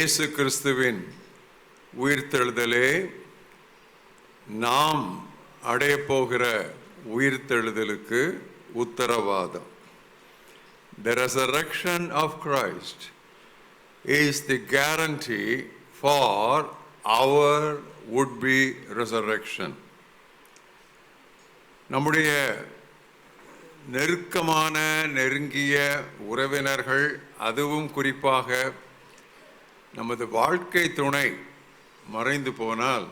இயேசு கிறிஸ்துவின் உயிர்த்தெழுதலே நாம் அடையப்போகிற உயிர்த்தெழுதலுக்கு உத்தரவாதம். The resurrection of Christ is the guarantee for our would-be resurrection. நம்முடைய நெருக்கமான நெருங்கிய உறவினர்கள், அதுவும் குறிப்பாக நமது வாழ்க்கை துணை மறைந்து போனால்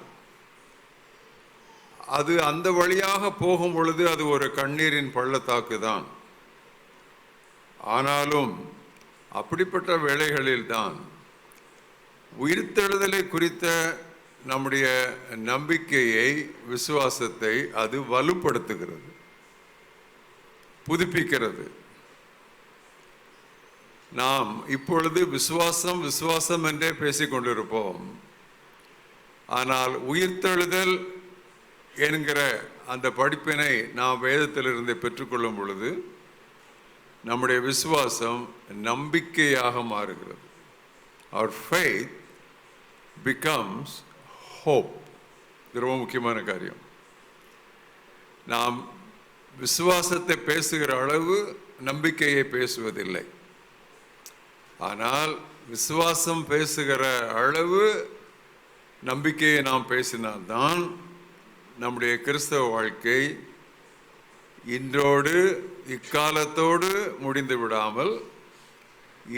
அது அந்த வழியாக போகும் பொழுது அது ஒரு கண்ணீரின் பள்ளத்தாக்கு தான். ஆனாலும் அப்படிப்பட்ட வேளைகளில்தான் உயிர்த்தெழுதலை குறித்த நம்முடைய நம்பிக்கையை, விசுவாசத்தை அது வலுப்படுத்துகிறது, புதுப்பிக்கிறது. நாம் இப்பொழுது விசுவாசம் விசுவாசம் என்றே பேசிக்கொண்டிருப்போம். ஆனால் உயிர்த்தெழுதல் என்கிற அந்த படிப்பினை நாம் வேதத்திலிருந்து பெற்றுக்கொள்ளும் பொழுது நம்முடைய விசுவாசம் நம்பிக்கையாக மாறுகிறது. Our faith becomes hope. இது ரொம்ப முக்கியமான காரியம். நாம் விசுவாசத்தை பேசுகிற அளவு நம்பிக்கையை பேசுவதில்லை. ஆனால் விசுவாசம் பேசுகிற அளவு நம்பிக்கையை நாம் பேசினால்தான் நம்முடைய கிறிஸ்தவ வாழ்க்கை இன்றோடு இக்காலத்தோடு முடிந்து விடாமல்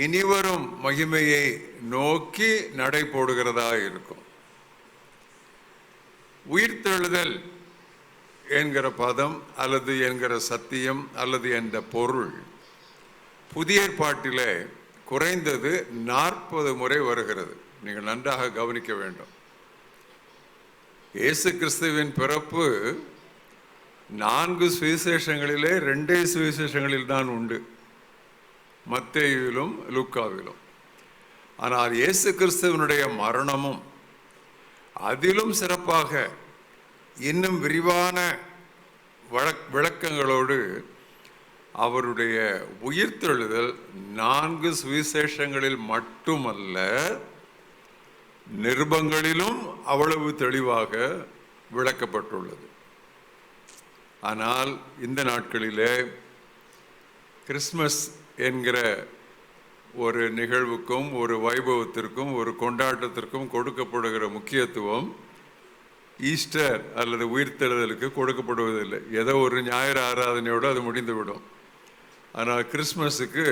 இனிவரும் மகிமையை நோக்கி நடை போடுகிறதா இருக்கும். உயிர்த்தெழுதல் என்கிற பதம் அல்லது என்கிற சத்தியம் அல்லது என்ற பொருள் புதிய ஏற்பாட்டிலே குறைந்தது 40 முறை வருகிறது. நீங்கள் நன்றாக கவனிக்க வேண்டும். இயேசு கிறிஸ்துவின் பிறப்பு 4 சுவிசேஷங்களிலே 2 சுவிசேஷங்களில் தான் உண்டு, மத்தேயுவிலும் லூக்காவிலும். ஆனால் இயேசு கிறிஸ்துவனுடைய மரணமும் அதிலும் சிறப்பாக இன்னும் விரிவான விளக்கங்களோடு அவருடைய உயிர்த்தெழுதல் 4 சுவிசேஷங்களில் மட்டுமல்ல, நிருபங்களிலும் அவ்வளவு தெளிவாக விளக்கப்பட்டுள்ளது. ஆனால் இந்த நாட்களிலே கிறிஸ்மஸ் என்கிற ஒரு நிகழ்வுக்கும் ஒரு வைபவத்திற்கும் ஒரு கொண்டாட்டத்திற்கும் கொடுக்கப்படுகிற முக்கியத்துவம் ஈஸ்டர் அல்லது உயிர்த்தெழுதலுக்கு கொடுக்கப்படுவதில்லை. ஏதோ ஒரு ஞாயிறு ஆராதனையோடு அது முடிந்துவிடும். ஆனால் கிறிஸ்மஸுக்கு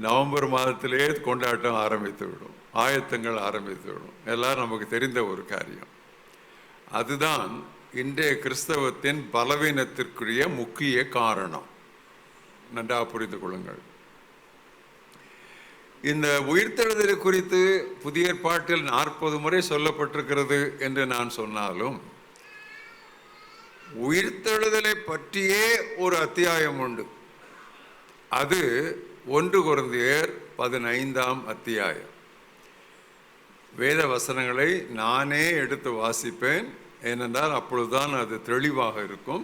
நவம்பர் மாதத்திலே கொண்டாட்டம் ஆரம்பித்து விடும், ஆயத்தங்கள் ஆரம்பித்து விடும். எல்லாம் நமக்கு தெரிந்த ஒரு காரியம். அதுதான் இன்றைய கிறிஸ்தவத்தின் பலவீனத்திற்குரிய முக்கிய காரணம். நன்றாக புரிந்து கொள்ளுங்கள். இந்த உயிர்த்தெழுதலை குறித்து புதிய ஏற்பாட்டில் 40 முறை சொல்லப்பட்டிருக்கிறது என்று நான் சொன்னாலும் உயிர்த்தெழுதலை பற்றியே ஒரு அத்தியாயம் உண்டு. அது 1 கொரிந்தியர் 15ஆம் அத்தியாயம். வேத வசனங்களை நானே எடுத்து வாசிப்பேன், ஏனென்றால் அப்பொழுதுதான் அது தெளிவாக இருக்கும்.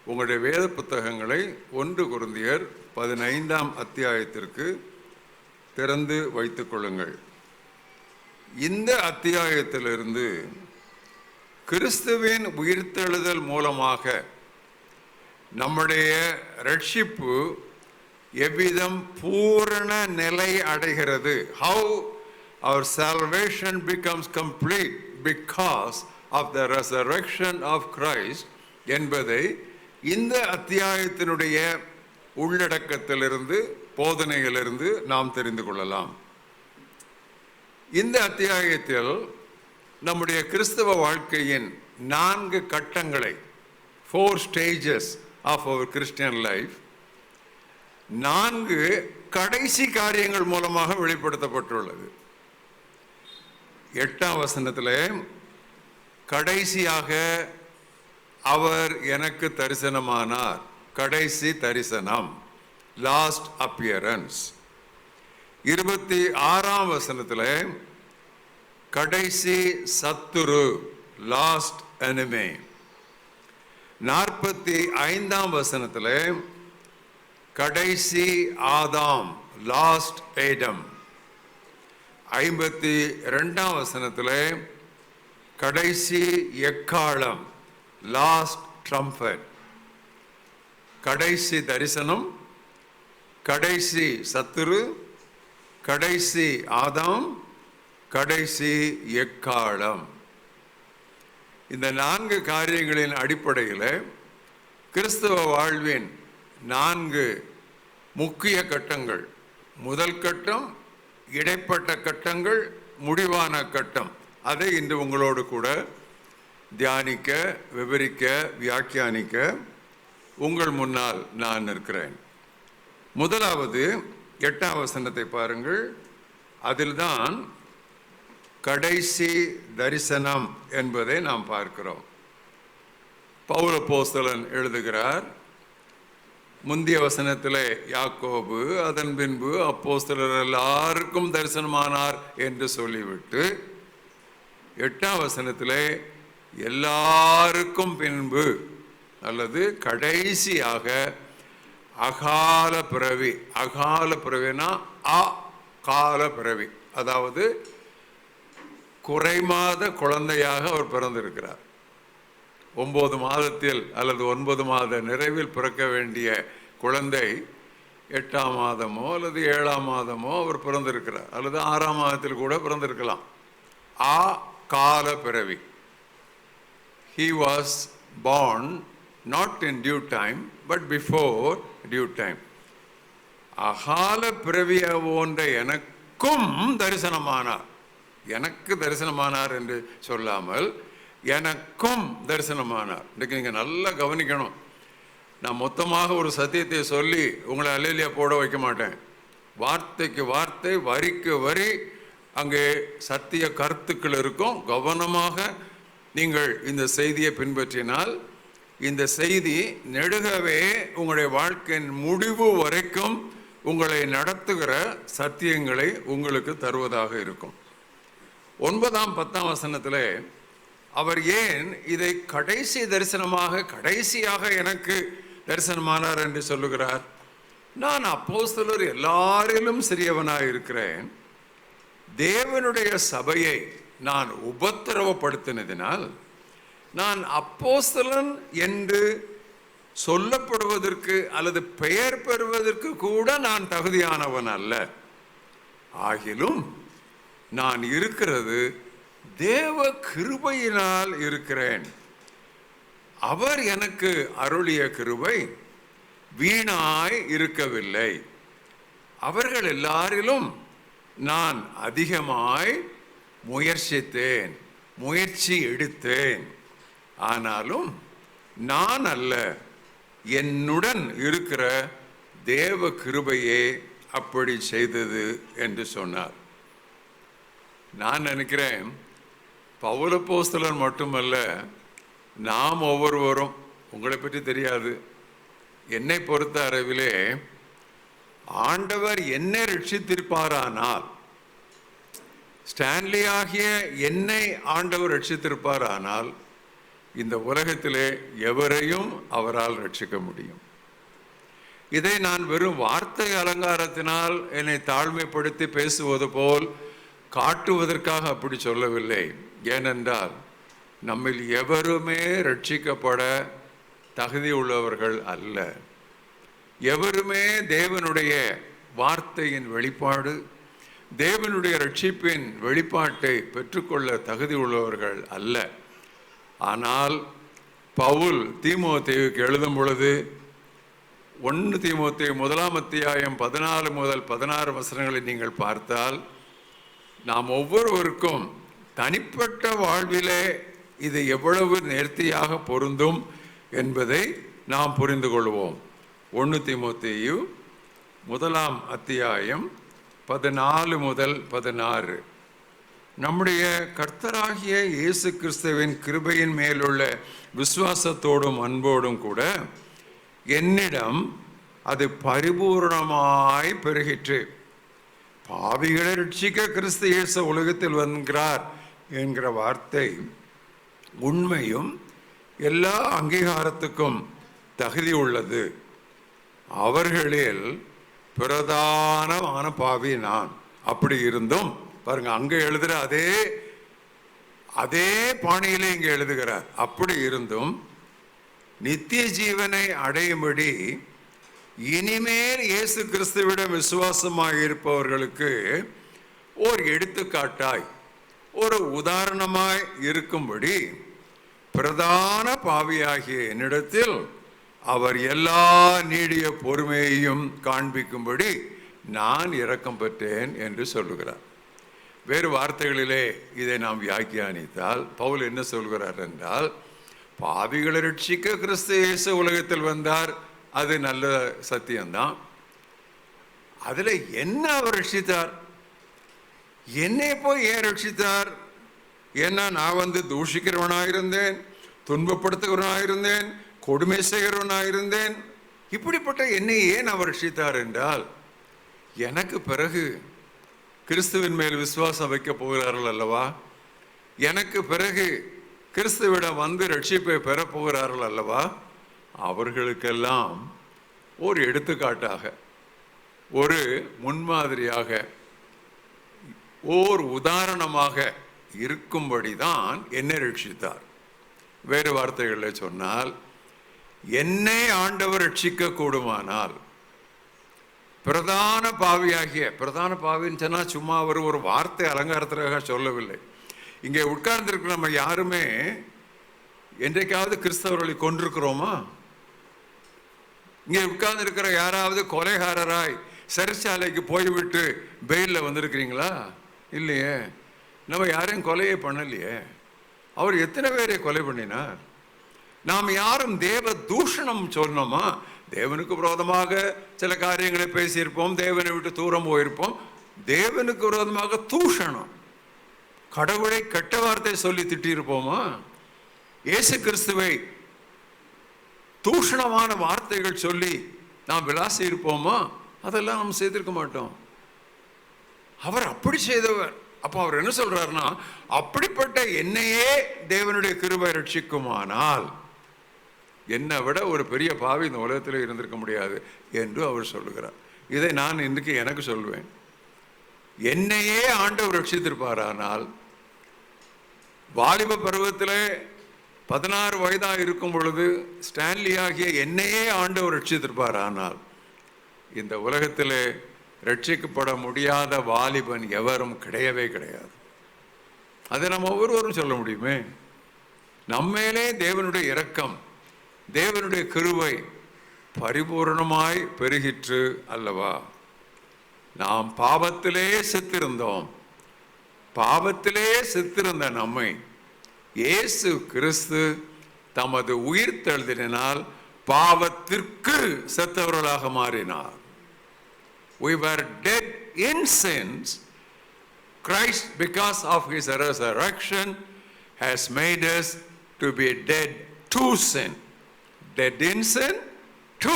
உங்களுடைய வேத புத்தகங்களை 1 கொரிந்தியர் 15ஆம் அத்தியாயத்திற்கு திறந்து வைத்துக் கொள்ளுங்கள். இந்த அத்தியாயத்திலிருந்து கிறிஸ்துவின் உயிர்த்தெழுதல் மூலமாக நம்முடைய ரட்சிப்பு எவ்விதம் பூரண நிலை அடைகிறது, how our salvation becomes complete because of the resurrection of Christ என்பதை இந்த அத்தியாயத்தினுடைய உள்ளடக்கத்திலிருந்து, போதனையிலிருந்து நாம் தெரிந்து கொள்ளலாம். இந்த அத்தியாயத்தில் நம்முடைய கிறிஸ்தவ வாழ்க்கையின் 4 கட்டங்களை, 4 stages of our Christian life, 4 கடைசி காரியங்கள் மூலமாக வெளிப்படுத்தப்பட்டுள்ளது. 8ஆம் வசனத்திலே கடைசியாக அவர் எனக்கு தரிசனமானார், கடைசி தரிசனம், லாஸ்ட் அப்பியரன்ஸ். 26ஆம் வசனத்திலே கடைசி சத்துரு, லாஸ்ட் எனிமி. 45ஆம் வசனத்திலே கடைசி ஆதாம், லாஸ்ட் ஏடம். 52ஆம் வசனத்தில் கடைசி எக்காளம், லாஸ்ட் ட்ரம்பட், கடைசி தரிசனம், கடைசி சத்துரு, கடைசி ஆதாம், கடைசி எக்காளம். இந்த 4 காரியங்களின் அடிப்படையில் கிறிஸ்தவ வாழ்வின் 4 முக்கிய கட்டங்கள், முதல் கட்டம், இடைப்பட்ட கட்டங்கள், முடிவான கட்டம், அதை இன்று உங்களோடு கூட தியானிக்க, விவரிக்க, வியாக்கியானிக்க உங்கள் முன்னால் நான் இருக்கிறேன். முதலாவது 8ஆம் வசனத்தை பாருங்கள். அதில்தான் கடைசி தரிசனம் என்பதை நாம் பார்க்கிறோம். பவுல் அப்போஸ்தலன் எழுதுகிறார், முந்திய வசனத்திலே யாக்கோபு, அதன் பின்பு அப்போஸ்தலர் எல்லாருக்கும் தரிசனமானார் என்று சொல்லிவிட்டு 8ஆம் வசனத்திலே எல்லாருக்கும் பின்பு அல்லது கடைசியாக அகால பிறவி, அகால பிறவினா அகால பிறவி, அதாவது குறைமாத குழந்தையாக அவர் பிறந்திருக்கிறார். 9 மாதத்தில் அல்லது 9 மாத நிறைவில் பிறக்க வேண்டிய குழந்தை 8ஆம் மாதமோ அல்லது 7ஆம் மாதமோ அவர் பிறந்திருக்கிறார், அல்லது 6ஆம் மாதத்தில் கூட பிறந்திருக்கலாம். கால பிறவி. He was born not in due time but before due time. அகால பிறவிய போன்ற எனக்கும் தரிசனமானார். எனக்கு தரிசனமானார் என்று சொல்லாமல் எனக்கும் தரிசனமானார். இன்றைக்கு நீங்கள் நல்லா கவனிக்கணும். நான் மொத்தமாக ஒரு சத்தியத்தை சொல்லி உங்களை அல்லேலியா போட வைக்க மாட்டேன். வார்த்தைக்கு வார்த்தை, வரிக்கு வரி அங்கே சத்திய கருத்துக்கள் இருக்கும். கவனமாக நீங்கள் இந்த செய்தியை பின்பற்றினால் இந்த செய்தி நெடுகவே உங்களுடைய வாழ்க்கையின் முடிவு வரைக்கும் உங்களை நடத்துகிற சத்தியங்களை உங்களுக்கு தருவதாக இருக்கும். 9ஆம் 10ஆம் வசனத்தில் அவர் ஏன் இதை கடைசி தரிசனமாக, கடைசியாக எனக்கு தரிசனமானார் என்று சொல்லுகிறார்? நான் அப்போஸ்தலர் எல்லாரிலும் சிறியவனாக இருக்கிறேன். தேவனுடைய சபையை நான் உபத்திரவப்படுத்தினதினால் நான் அப்போஸ்தலன் என்று சொல்லப்படுவதற்கு அல்லது பெயர் பெறுவதற்கு கூட நான் தகுதியானவன் அல்ல. ஆகிலும் நான் இருக்கிறது தேவ கிருபையினால் இருக்கிறேன். அவர் எனக்கு அருளிய கிருபை வீணாய் இருக்கவில்லை. அவர்கள் எல்லாரிலும் நான் அதிகமாய் முயற்சித்தேன், முயற்சி எடுத்தேன். ஆனாலும் நான் அல்ல, என்னுடன் இருக்கிற தேவ கிருபையே அப்படி செய்தது என்று சொன்னார். நான் நினைக்கிறேன் பவுல் அப்போஸ்தலன் மட்டுமல்ல, நாம் ஒவ்வொருவரும், உங்களை பற்றி தெரியாது, என்னை பொறுத்த அளவிலே ஆண்டவர் என்னை ரட்சித்திருப்பாரானால், ஸ்டான்லி ஆகிய என்னை ஆண்டவர் ரட்சித்திருப்பாரானால் இந்த உலகத்திலே எவரையும் அவரால் ரட்சிக்க முடியும். இதை நான் வெறும் வார்த்தை அலங்காரத்தினால் என்னை தாழ்மைப்படுத்தி பேசுவது போல் காட்டுவதற்காக அப்படி சொல்லவில்லை. ஏனென்றால் நம்மில் எவருமே ரட்சிக்கப்பட தகுதி உள்ளவர்கள் அல்ல. எவருமே தேவனுடைய வார்த்தையின் வெளிப்பாடு, தேவனுடைய ரட்சிப்பின் வெளிப்பாட்டை பெற்றுக்கொள்ள தகுதி உள்ளவர்கள் அல்ல. ஆனால் பவுல் தீமோத்தேயுக்கு எழுதும் பொழுது 1 தீமோத்தேயு 1ஆம் அத்தியாயம் 14 முதல் 16 வசனங்களை நீங்கள் பார்த்தால் நாம் ஒவ்வொருவருக்கும் தனிப்பட்ட வாழ்விலே இது எவ்வளவு நேர்த்தியாக பொருந்தும் என்பதை நாம் புரிந்து கொள்வோம். 1 தீமோத்தேயு 1ஆம் அத்தியாயம் 14 முதல் 16. நம்முடைய கர்த்தராகிய இயேசு கிறிஸ்துவின் கிருபையின் மேலுள்ள விசுவாசத்தோடும் அன்போடும் கூட என்னிடம் அது பரிபூர்ணமாய் பெருகிற்று. பாவிகளை ரட்சிக்க கிறிஸ்து இயேசு உலகத்தில் வந்தார் என்கிற வார்த்தை உண்மையும் எல்லா அங்கீகாரத்துக்கும் தகுதி உள்ளது. அவர்களில் பிரதானமான பாவி நான். அப்படி இருந்தும் பாருங்க, அங்க எழுதுற அதே பாணியிலே இங்க எழுதுகிறார். அப்படி இருந்தும் நித்திய ஜீவனை அடையும்படி இனிமேல் இயேசு கிறிஸ்துவிடம் விசுவாசமாக இருப்பவர்களுக்கு ஓர் எடுத்துக்காட்டாய், ஒரு உதாரணமாய் இருக்கும்படி பிரதான பாவியாகிய என்னிடத்தில் அவர் எல்லா நீடிய பொறுமையையும் காண்பிக்கும்படி நான் இரக்கம் பெற்றேன் என்று சொல்லுகிறார். வேறு வார்த்தைகளிலே இதை நாம் வியாக்கியானித்தால் பவுல் என்ன சொல்கிறார் என்றால், பாவிகளை ரட்சிக்க கிறிஸ்து இயேசு உலகத்தில் வந்தார், அது நல்ல சத்தியம்தான். அதுல என்ன அவர் ரட்சித்தார்? என்னை போய் ஏன் ரட்சித்தார்? ஏன்னா நான் தூஷிக்கிறவனாயிருந்தேன், துன்பப்படுத்துகிறவனாயிருந்தேன், கொடுமை செய்கிறவனாயிருந்தேன். இப்படிப்பட்ட என்னை ஏன் அவர் ரட்சித்தார் என்றால், எனக்கு பிறகு கிறிஸ்துவின் மேல் விசுவாசம் வைக்க போகிறார்கள் அல்லவா, எனக்கு பிறகு கிறிஸ்துவிடம் ரட்சிப்பை பெறப் போகிறார்கள் அல்லவா, அவர்களுக்கெல்லாம் ஒரு எடுத்துக்காட்டாக, ஒரு முன்மாதிரியாக, ஓர் உதாரணமாக இருக்கும்படிதான் என்னை ரட்சித்தார். வேறு வார்த்தைகளில் சொன்னால், என்னை ஆண்டவர் ரட்சிக்க கூடுமானால், பிரதான பாவின்னு சொன்னா சும்மா அவர் ஒரு வார்த்தை அலங்காரத்திற்காக சொல்லவில்லை. இங்கே உட்கார்ந்திருக்கிற நம்ம யாருமே என்றைக்காவது கிறிஸ்தவர்களை கொண்டிருக்கிறோமா? இங்கே உட்கார்ந்து இருக்கிற யாராவது கொலைகாரராய் சிறைச்சாலைக்கு போய்விட்டு பெயில்ல வந்திருக்கிறீங்களா? இல்லையே. நம்ம யாரையும் கொலையே பண்ணலையே. அவர் எத்தனை பேரை கொலை பண்ணினார்? நாம் யாரும் தேவ தூஷணம் சொன்னோமா? தேவனுக்கு விரோதமாக சில காரியங்களை பேசியிருப்போம், தேவனை விட்டு தூரம் போயிருப்போம். தேவனுக்கு விரோதமாக தூஷணம், கடவுளை கெட்ட வார்த்தை சொல்லி திட்டியிருப்போமா? இயேசு கிறிஸ்துவை தூஷணமான வார்த்தைகள் சொல்லி நாம் விளாசி இருப்போமா? அதெல்லாம் நாம் செய்திருக்க மாட்டோம். அவர் அப்படி செய்தவர். அப்போ அவர் என்ன சொல்றாருன்னா, அப்படிப்பட்ட என்னையே தேவனுடைய கிருபை ரட்சிக்குமானால் என்னை விட ஒரு பெரிய பாவி இந்த உலகத்தில் இருந்திருக்க முடியாது என்று அவர் சொல்லுகிறார். இதை நான் இன்றைக்கு எனக்கு சொல்வேன். என்னையே ஆண்டவர் ரட்சித்திருப்பாரானால், வாலிப பருவத்தில் 16 வயதாக இருக்கும் பொழுது ஸ்டான்லி ஆகிய என்னையே ஆண்டவர் ரட்சித்திருப்பாரானால், இந்த உலகத்தில் ரட்சிக்கப்பட முடியாத வாலிபன் எவரும் கிடையவே கிடையாது. அதை நம்ம ஒவ்வொருவரும் சொல்ல முடியுமே. நம்மேலே தேவனுடைய இரக்கம், தேவனுடைய கிருபை பரிபூர்ணமாய் பெருகிற்று அல்லவா? நாம் பாவத்திலே செத்திருந்தோம். பாவத்திலே செத்திருந்த நம்மை இயேசு கிறிஸ்து தமது உயிர்த்தெழுதலினால் பாவத்திற்கு செத்தவர்களாக மாறினார். We were dead in sins. Christ, because of his resurrection, has made us to be dead to sin. Dead in sin, to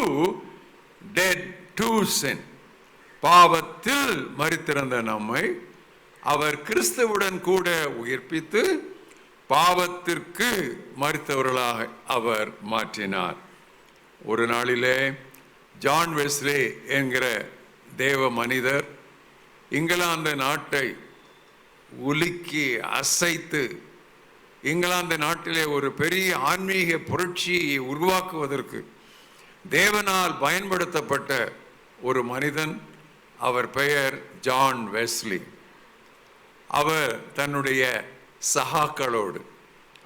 dead to sin. பாவத்தில் மரித்திருந்த நம்மை அவர் கிறிஸ்துவுடன் கூட உயிர்ப்பித்து பாவத்திற்கு மரித்தவர்களாக அவர் மாற்றினார். ஒரு நாளிலே ஜான் வெஸ்லி என்கிற தேவ மனிதர் இங்கிலாந்து நாட்டை உலுக்கி அசைத்து இங்கிலாந்து நாட்டிலே ஒரு பெரிய ஆன்மீக புரட்சியை உருவாக்குவதற்கு தேவனால் பயன்படுத்தப்பட்ட ஒரு மனிதன். அவர் பெயர் ஜான் வெஸ்லி. அவர் தன்னுடைய சகாக்களோடு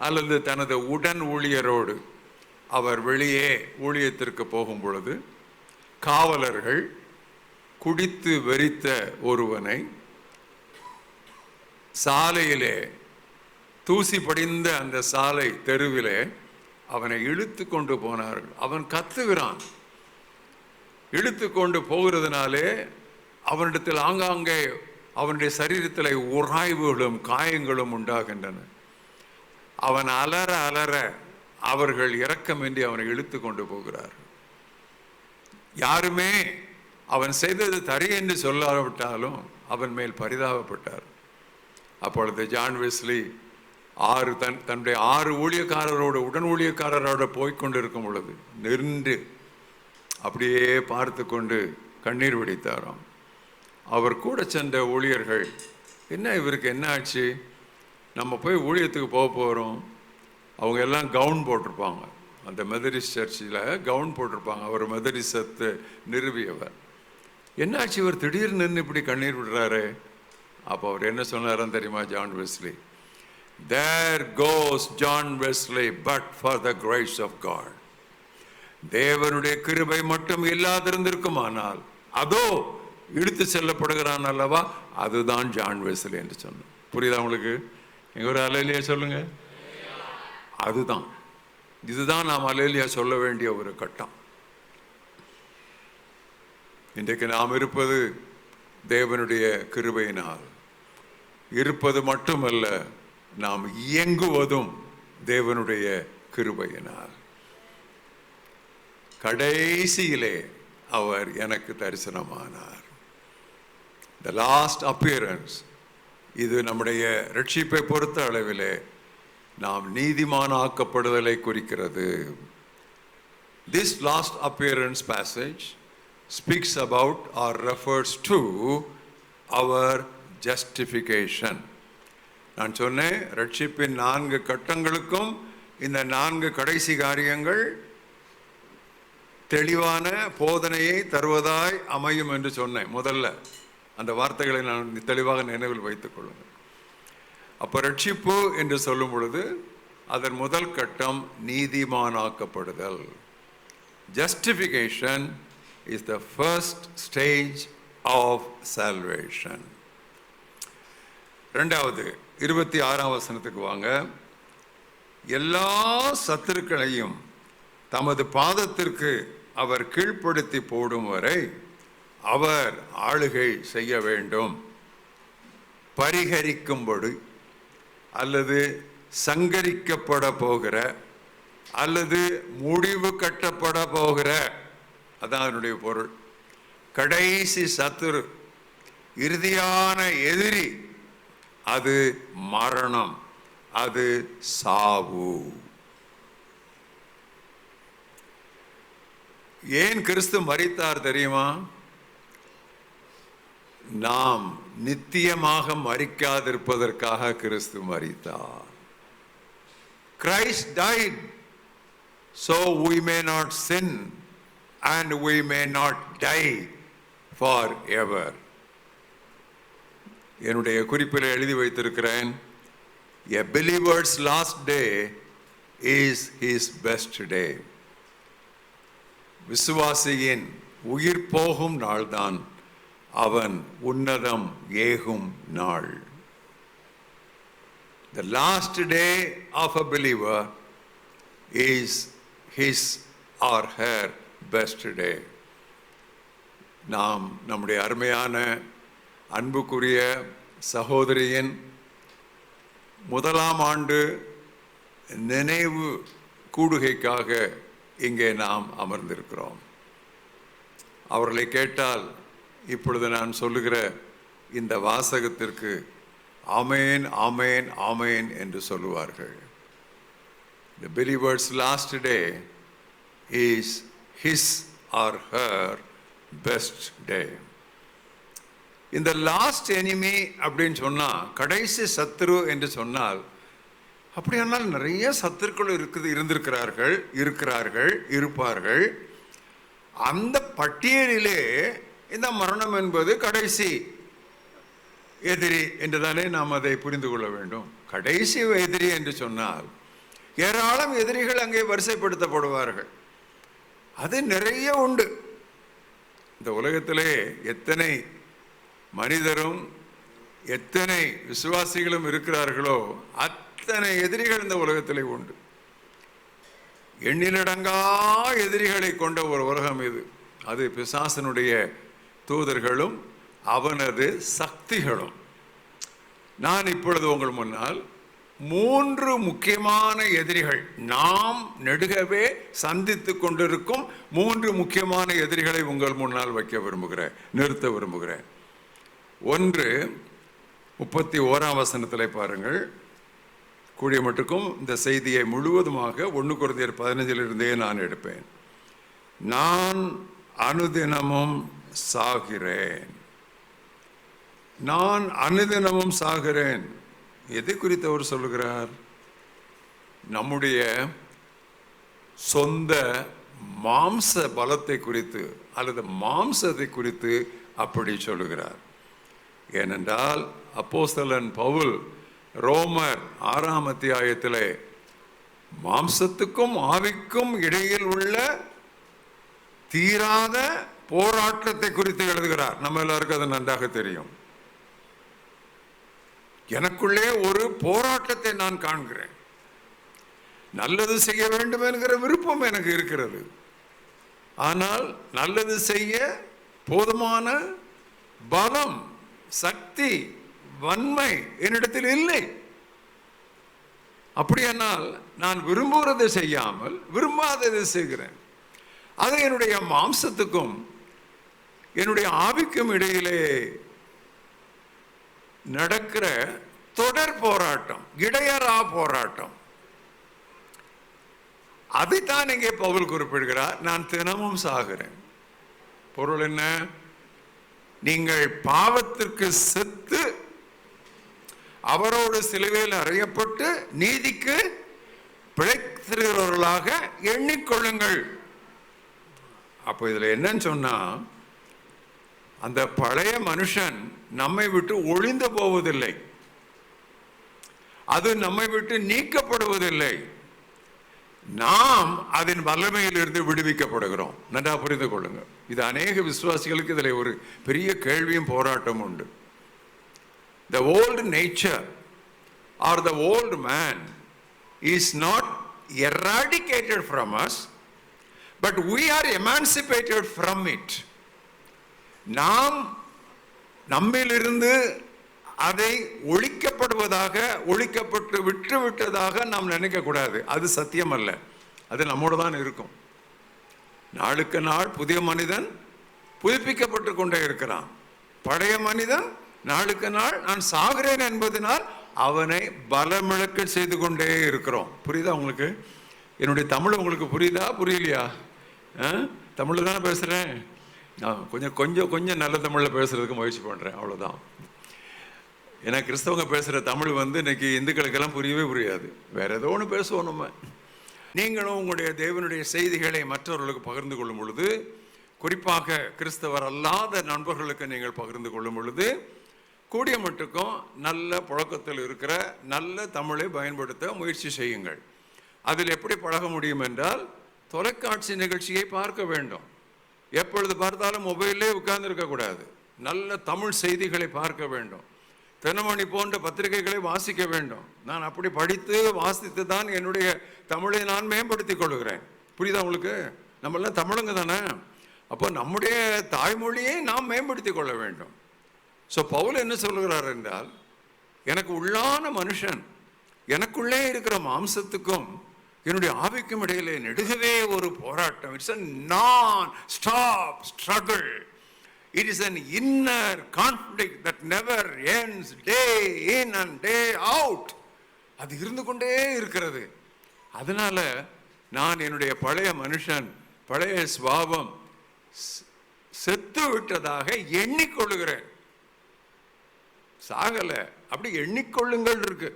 அல்லது தனது உடன் ஊழியரோடு அவர் வெளியே ஊழியத்திற்கு போகும் பொழுது காவலர்கள் குடித்து வெறித்த ஒருவனை சாலையிலே, தூசி படிந்த அந்த சாலை தெருவிலே அவனை இழுத்து கொண்டு போனார்கள். அவன் கத்துகிறான். இழுத்து கொண்டு போகிறதுனாலே அவனிடத்தில் ஆங்காங்கே அவனுடைய சரீரத்தில் உராய்வுகளும் காயங்களும் உண்டாகின்றன. அவன் அலற அலற அவர்கள் இரக்கமின்றி அவனை இழுத்து கொண்டு போகிறார். யாருமே அவன் செய்தது தரி என்று சொல்லாவிட்டாலும் அவன் மேல் பரிதாபப்பட்டார். அப்பொழுது ஜான் வெஸ்லி தன்னுடைய 6 ஊழியக்காரரோடு உடன் ஊழியக்காரரோடு போய்கொண்டிருக்கும் பொழுது நின்று அப்படியே பார்த்து கொண்டு கண்ணீர் வடித்தாராம். அவர் கூட சென்ற ஊழியர்கள் என்ன இவருக்கு என்ன ஆச்சு, நம்ம போய் ஊழியத்துக்கு போக போகிறோம். அவங்க எல்லாம் கவுன் போட்டிருப்பாங்க, அந்த மெதடிஸ்ட் சர்ச்சில் கவுன் போட்டிருப்பாங்க. அவர் மெதடிசத்தை நிறுவியவர். என்னாச்சு இவர் திடீர்னு நின்று இப்படி கண்ணீர் விடுறாரு? அப்போ அவர் என்ன சொன்னாரன்னு தெரியுமா? John Wesley, there goes John Wesley but for the grace of God. தேவனுடைய கிருபை மட்டும் இல்லாதிருந்திருக்குமானால் அதோ இழுத்து செல்லப்படுகிறான் அல்லவா, அதுதான் ஜான் வெஸ்லி என்று சொன்னார். புரியுதா உங்களுக்கு? எங்க ஒரு அல்லேலூயா சொல்லுங்க. அதுதான், இதுதான் நாம் அல்லேலூயா சொல்ல வேண்டிய ஒரு கட்டம். இன்றைக்கு நாம் இருப்பது தேவனுடைய கிருபையினால். இருப்பது மட்டுமல்ல, நாம் இயங்குவதும் தேவனுடைய கிருபையினால். கடைசியிலே அவர் எனக்கு தரிசனமானார். The last appearance. இது நம்முடைய ரட்சிப்பை பொறுத்த அளவிலே நாம் நீதிமானாக்கப்படுதலை குறிக்கிறது. This last appearance passage speaks about or refers to our justification. நான் சொன்னேன், ரட்சிப்பின் 4 கட்டங்களுக்கும் இந்த 4 கடைசி காரியங்கள் தெளிவான போதனையை தருவதாய் அமையும் என்று சொன்னேன். முதல்ல அந்த வார்த்தைகளை நான் தெளிவாக நினைவில் வைத்துக் கொள்ளுங்கள். அப்போ ரட்சிப்பு என்று சொல்லும் பொழுது அதன் முதல் கட்டம் நீதிமானாக்கப்படுதல். Justification is the first stage of salvation. ரெண்டாவது 26ஆம் வசனத்துக்கு வாங்க. எல்லா சத்துருக்களையும் தமது பாதத்திற்கு அவர் கீழ்ப்படுத்தி போடும் வரை அவர் ஆளுகை செய்ய வேண்டும். பரிகரிக்கும்படி அல்லது சங்கரிக்கப்பட போகிற அல்லது முடிவு கட்டப்பட போகிற, அதான் அதனுடைய பொருள். கடைசி சத்துரு, இறுதியான எதிரி, அது மரணம், அது சாவு. ஏன் கிறிஸ்து மரித்தார் தெரியுமா? நாம் நித்தியமாக மரிக்காதிருப்பதற்காக கிறிஸ்து மரித்தார். Christ died so we may not sin and we may not die forever. என்னுடைய குறிப்பில் எழுதி வைத்திருக்கிறேன், a believer's last day is his best day. விசுவாசியின் உயிர் போகும் நாள்தான் அவன் உன்னதம் ஏகும் நாள். The last day of a believer is his or her best day. நாம் நம்முடைய அருமையான அன்புக்குரிய சகோதரியின் 1ஆம் ஆண்டு நினைவு கூடுகைக்காக இங்கே நாம் அமர்ந்திருக்கிறோம். அவர்களை கேட்டால் இப்பொழுது நான் சொல்லுகிற இந்த வாசகத்திற்கு ஆமேன் ஆமேன் ஆமேன் என்று சொல்லுவார்கள். The believer's last day is his or her best day. இந்த லாஸ்ட் எனிமி அப்படின்னு சொன்னால், கடைசி சத்துரு என்று சொன்னால், அப்படியானால் நிறைய சத்துருக்கள் இருக்கிறார்கள் இருப்பார்கள். அந்த பட்டியலிலே இந்த மரணம் என்பது கடைசி எதிரி என்றுதானே நாம் அதை புரிந்து கொள்ள வேண்டும். கடைசி எதிரி என்று சொன்னால் ஏராளம் எதிரிகள் அங்கே வரிசைப்படுத்தப்படுவார்கள். அது நிறைய உண்டு. இந்த உலகத்திலே எத்தனை மனிதரும் எத்தனை விசுவாசிகளும் இருக்கிறார்களோ அத்தனை எதிரிகள் இந்த உலகத்திலே உண்டு. எண்ணிலடங்கா எதிரிகளை கொண்ட ஒரு உலகம் இது. அது பிசாசனுடைய தூதர்களும் அவனது சக்திகளும். நான் இப்பொழுது உங்கள் முன்னால் 3 முக்கியமான எதிரிகள், நாம் நெடுகவே சந்தித்து கொண்டிருக்கும் 3 முக்கியமான எதிரிகளை உங்கள் முன்னால் நிறுத்த விரும்புகிறேன். ஒன்று 31ஆம் வசனத்திலே பாருங்கள். கூடிய மட்டுக்கும் இந்த செய்தியை முழுவதுமாக 1 கொரிந்தியர் 15 நான் எடுப்பேன். நான் அனுதினமும் சாகிறேன். நான் அனுதினமும் சாகிறேன். எதை குறித்து அவர் சொல்லுகிறார்? நம்முடைய சொந்த மாம்ச பலத்தை குறித்து அல்லது மாம்சத்தை குறித்து அப்படி சொல்லுகிறார். ஏனென்றால் அப்போஸ்தலன் பவுல் ரோமர் 6ஆம் அத்தியாயத்திலே மாம்சத்துக்கும் ஆவிக்கும் இடையில் உள்ள தீராத போராட்டத்தை குறித்து எழுதுகிறார். நம்ம எல்லாருக்கும் அது நன்றாக தெரியும். எனக்குள்ளே ஒரு போராட்டத்தை நான் காண்கிறேன். நல்லது செய்ய வேண்டும் என்கிற விருப்பம் எனக்கு இருக்கிறது. ஆனால் நல்லது செய்ய போதுமான பலம், சக்தி, வன்மை என்னிடத்தில் இல்லை. அப்படியானால் நான் விரும்புகிறதை செய்யாமல் விரும்பாததை செய்கிறேன். அது என்னுடைய மாம்சத்துக்கும் என்னுடைய ஆவிக்கும் இடையிலே நடக்கிற தொடர் போராட்டம், இடையறா போராட்டம். அதைத்தான் இங்கே பவுல் குறிப்பிடுகிறார். நான் தினமும் சாகிறேன். பொருள் என்ன? நீங்கள் பாவத்திற்கு செத்து அவரோடு சிலுவையில் அறையப்பட்டு நீதிக்கு பிழைத்திருக்கிறவர்களாக எண்ணிக்கொள்ளுங்கள். அப்போ இதில் என்னன்னு சொன்னா, அந்த பழைய மனுஷன் நம்மை விட்டு ஒழிந்து போவதில்லை, அது நம்மை விட்டு நீக்கப்படுவதில்லை. நாம் அதன் வல்லமையிலிருந்து விடுவிக்கப்படுகிறோம். நன்றா புரிந்து கொள்ளுங்க. இது அநேக விசுவாசிகளுக்கு இதில் ஒரு பெரிய கேள்வியும் போராட்டம் உண்டு. The old nature or the old man is not eradicated from us, but we are emancipated from it. நாம் நம்மிலிருந்து அதை ஒழிக்கப்படுவதாக, ஒழிக்கப்பட்டு விட்டுவிட்டதாக நாம் நினைக்கக்கூடாது. அது சத்தியம் அல்ல. அது நம்மோடு தான் இருக்கும். நாளுக்கு நாள் புதிய மனிதன் புதுப்பிக்கப்பட்டு கொண்டே இருக்கிறான். பழைய மனிதன் நாளுக்கு நாள் நான் சாகிறேன் என்பதனால் அவனை பலமிழக்க செய்து கொண்டே இருக்கிறோம். புரியுதா உங்களுக்கு? என்னுடைய தமிழ் உங்களுக்கு புரியுதா புரியலையா? தமிழ் தானே பேசுகிறேன். நான் கொஞ்சம் நல்ல தமிழில் பேசுறதுக்கு முயற்சி பண்ணுறேன், அவ்வளோதான். ஏன்னா கிறிஸ்தவங்க பேசுகிற தமிழ் இன்னைக்கு இந்துக்களுக்கெல்லாம் புரியவே புரியாது. வேற ஏதோ ஒன்று பேசுவோம் நம்ம. நீங்களும் உங்களுடைய தேவனுடைய செய்திகளை மற்றவர்களுக்கு பகிர்ந்து கொள்ளும் பொழுது, குறிப்பாக கிறிஸ்தவர் அல்லாத நண்பர்களுக்கு நீங்கள் பகிர்ந்து கொள்ளும் பொழுது, கூடிய மட்டுக்கும் நல்ல புழக்கத்தில் இருக்கிற நல்ல தமிழை பயன்படுத்த முயற்சி செய்யுங்கள். அதில் எப்படி பழக முடியும் என்றால், தொலைக்காட்சி நிகழ்ச்சியை பார்க்க வேண்டும். எப்பொழுது பார்த்தாலும் மொபைலே உட்கார்ந்து இருக்கக்கூடாது. நல்ல தமிழ் செய்திகளை பார்க்க வேண்டும். தினமணி போன்ற பத்திரிகைகளை வாசிக்க வேண்டும். நான் அப்படி படித்து வாசித்து தான் என்னுடைய தமிழை நான் மேம்படுத்திக் கொள்கிறேன். புரியுதா உங்களுக்கு? நம்மளாம் தமிழுங்க தானே. அப்போ நம்முடைய தாய்மொழியை நாம் மேம்படுத்திக் கொள்ள வேண்டும். ஸோ பவுல் என்ன சொல்லுகிறார் என்றால், எனக்கு உள்ளான மனுஷன், எனக்குள்ளே இருக்கிற மாம்சத்துக்கும் என்னுடைய ஆவிக்கும் இடையிலே நெடுகவே ஒரு போராட்டம். It's a non-stop struggle. It is an inner conflict that never ends, day in and day out. அது இருந்து கொண்டே இருக்கிறது. அதனால நான் என்னுடைய பழைய மனுஷன், பழைய சுபாவம் செத்து விட்டதாக எண்ணிக்கொள்ளுகிறேன். சாகல, அப்படி எண்ணிக்கொள்ளுங்கள் இருக்கு.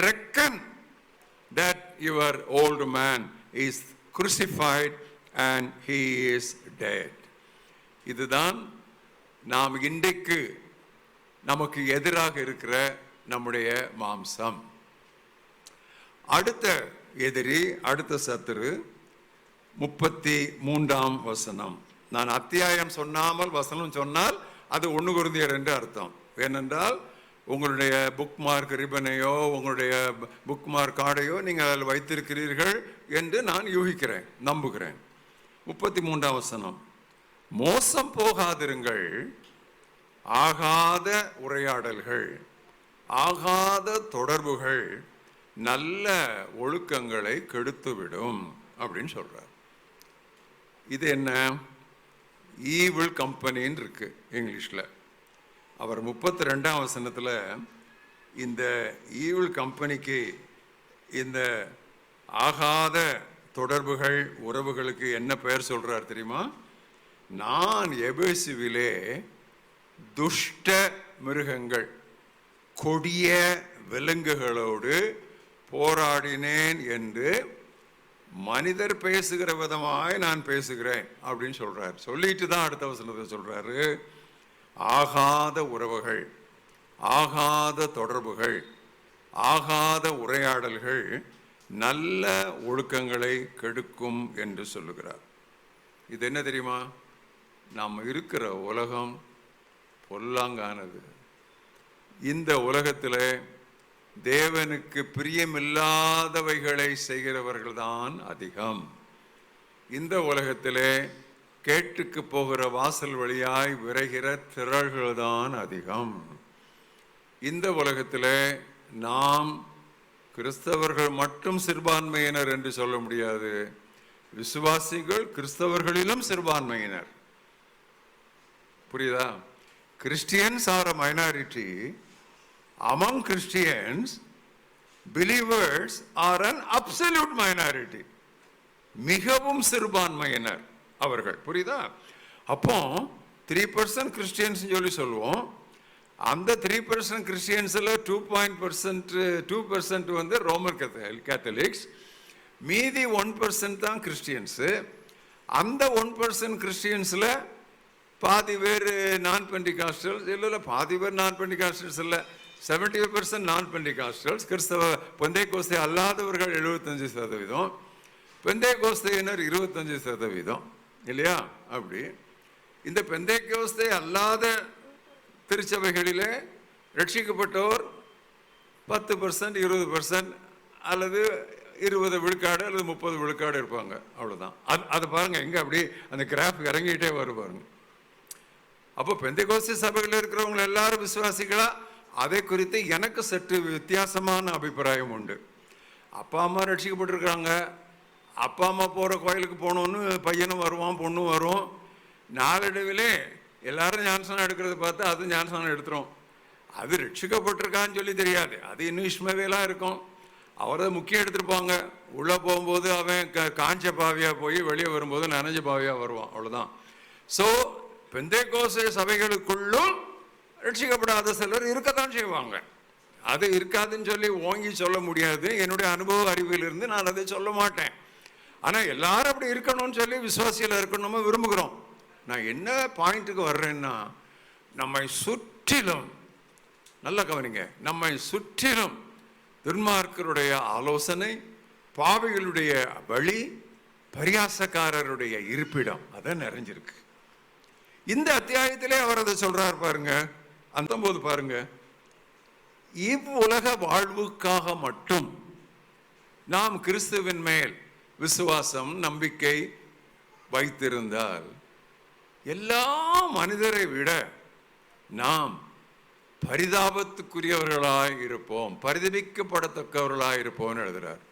Reckon that your old man is crucified and he is dead. இதுதான் நாம் இன்றைக்கு நமக்கு எதிராக இருக்கிற நம்முடைய மாம்சம். அடுத்த எதிரி, அடுத்த சத்துரு 33ஆம் வசனம். நான் அத்தியாயம் சொன்னாமல் வசனம் சொன்னால் அது 1 கொரிந்தியர் என்று அர்த்தம். ஏனென்றால் உங்களுடைய புக் மார்க் ரிபனையோ உங்களுடைய புக் மார்க் கார்டையோ நீங்கள் அதில் வைத்திருக்கிறீர்கள் என்று நான் யூகிக்கிறேன், நம்புகிறேன். 33ஆம் வசனம். மோசம் போகாதிருங்கள், ஆகாத உரையாடல்கள், ஆகாத தொடர்புகள் நல்ல ஒழுக்கங்களை கெடுத்துவிடும் அப்படின்னு சொல்றார். இது என்ன? ஈவில் கம்பெனின்னு இருக்கு இங்கிலீஷ்ல. அவர் 32ஆம் வசனத்துல இந்த ஈவில் கம்பெனிக்கு, இந்த ஆகாத தொடர்புகள் உறவுகளுக்கு என்ன பெயர் சொல்றார் தெரியுமா? நான் எபேசுவிலே துஷ்ட மிருகங்கள், கொடிய விலங்குகளோடு போராடினேன் என்று மனிதர் பேசுகிற விதமாய் நான் பேசுகிறேன் அப்படின்னு சொல்றார். சொல்லிட்டு தான் அடுத்த வசனத்தை சொல்றாரு, ஆகாத உறவுகள், ஆகாத தொடர்புகள், ஆகாத உரையாடல்கள் நல்ல ஒழுக்கங்களை கெடுக்கும் என்று சொல்லுகிறார். இது என்ன தெரியுமா? நாம் இருக்கிற உலகம் பொல்லாங்கானது. இந்த உலகத்தில் தேவனுக்கு பிரியமில்லாதவைகளை செய்கிறவர்கள் தான் அதிகம். இந்த உலகத்திலே கேட்டுக்கு போகிற வாசல் வழியாய் விரைகிற திரள்கள் தான் அதிகம். இந்த உலகத்தில் நாம் கிறிஸ்தவர்கள் மட்டும் சிறுபான்மையினர் என்று சொல்ல முடியாது. விசுவாசிகள் கிறிஸ்தவர்களிலும் சிறுபான்மையினர். புரியுதா? Christians R a minority. Among Christians, believers are an absolute minority. மிகவும் சிறுபான்மையினர் அவர்கள். புரியுதா? அப்போ 3% கிறிஸ்டியன்ஸ் சொல்லி சொல்லுவோம். அந்த 3% கிறிஸ்டியன்ஸில் 2% வந்து ரோமன் கேத்தலிக்ஸ், மீதி 1% தான் கிறிஸ்டியன்ஸு. அந்த 1% கிறிஸ்டியன்ஸில் பாதி பேர் நான் பெண்டிகாஸ்டல்ஸ், இல்லை பாதி பேர் நான் பெண்டிகாஸ்டல்ஸ் இல்லை, 70% நான் பெண்டிகாஸ்டல்ஸ். கிறிஸ்தவ பெந்தேகோஸ்தே அல்லாதவர்கள் 75%, பெந்தேகோஸ்தையினர் 25%, இல்லையா? அப்படி இந்த பெந்தேகோஸ்தே அல்லாத திருச்சபைகளிலே ரட்சிக்கப்பட்டோர் 10%, 20% அல்லது 20 விழுக்காடு அல்லது 30 விழுக்காடு இருப்பாங்க. அவ்வளோதான். அதை பாருங்க, எங்கே அப்படி அந்த கிராஃப் இறங்கிட்டே வரும் பாருங்க. அப்போ பெந்தேகோஸ்தே சபையில் இருக்கிறவங்க எல்லாரும் விசுவாசிகளா? அதை குறித்து எனக்கு சற்று வித்தியாசமான அபிப்பிராயம் உண்டு. அப்பா அம்மா ரட்சிக்கப்பட்டிருக்கிறாங்க, அப்பா அம்மா போகிற கோயிலுக்கு போகணுன்னு பையனும் வருவான், பொண்ணும் வரும். நாளடைவிலே எல்லாரும் ஞானஸ்நானம் எடுக்கிறத பார்த்து அது ஞானஸ்நானம் எடுத்துரும். அது ரட்சிக்கப்பட்டிருக்கான்னு சொல்லி தெரியாது, அது இன்னும் இஷ்மவேலாக இருக்கும். அவரை முக்கியம் எடுத்துருப்பாங்க. உள்ளே போகும்போது அவன் காஞ்ச பாவியாக போய் வெளியே வரும்போது நனைஞ்ச பாவியாக வருவான். அவ்வளோதான். ஸோ பெந்தேகோஸ்தே சபைகளுக்குள்ளும் ரட்சிக்கப்படாத சிலர் இருக்கத்தான் செய்வாங்க. அது இருக்காதுன்னு சொல்லி ஓங்கி சொல்ல முடியாது. என்னுடைய அனுபவ அறிவிலிருந்து நான் அதை சொல்ல மாட்டேன். ஆனால் எல்லாரும் அப்படி இருக்கணும்னு சொல்லி விசுவாசியில் இருக்கணும்னு விரும்புகிறோம். நான் என்ன பாயிண்ட்டுக்கு வர்றேன்னா, நம்மை சுற்றிலும், நல்லா கவனிங்க, நம்மை சுற்றிலும் துன்மார்க்கருடைய ஆலோசனை, பாவிகளுடைய வழி, பரியாசக்காரருடைய இருப்பிடம் அதான் நிறைஞ்சிருக்கு. இந்த அத்தியாயத்திலே அவர் அதை சொல்றார் பாருங்க. அந்த போது பாருங்க, இவ்வுலக வாழ்வுக்காக மட்டும் நாம் கிறிஸ்துவின் மேல் விசுவாசம், நம்பிக்கை வைத்திருந்தால் எல்லா மனிதரை விட நாம் பரிதாபத்துக்குரியவர்களாய் இருப்போம், பரிதபிக்கப்படத்தக்கவர்களாய் இருப்போம்னு எழுதுறார்.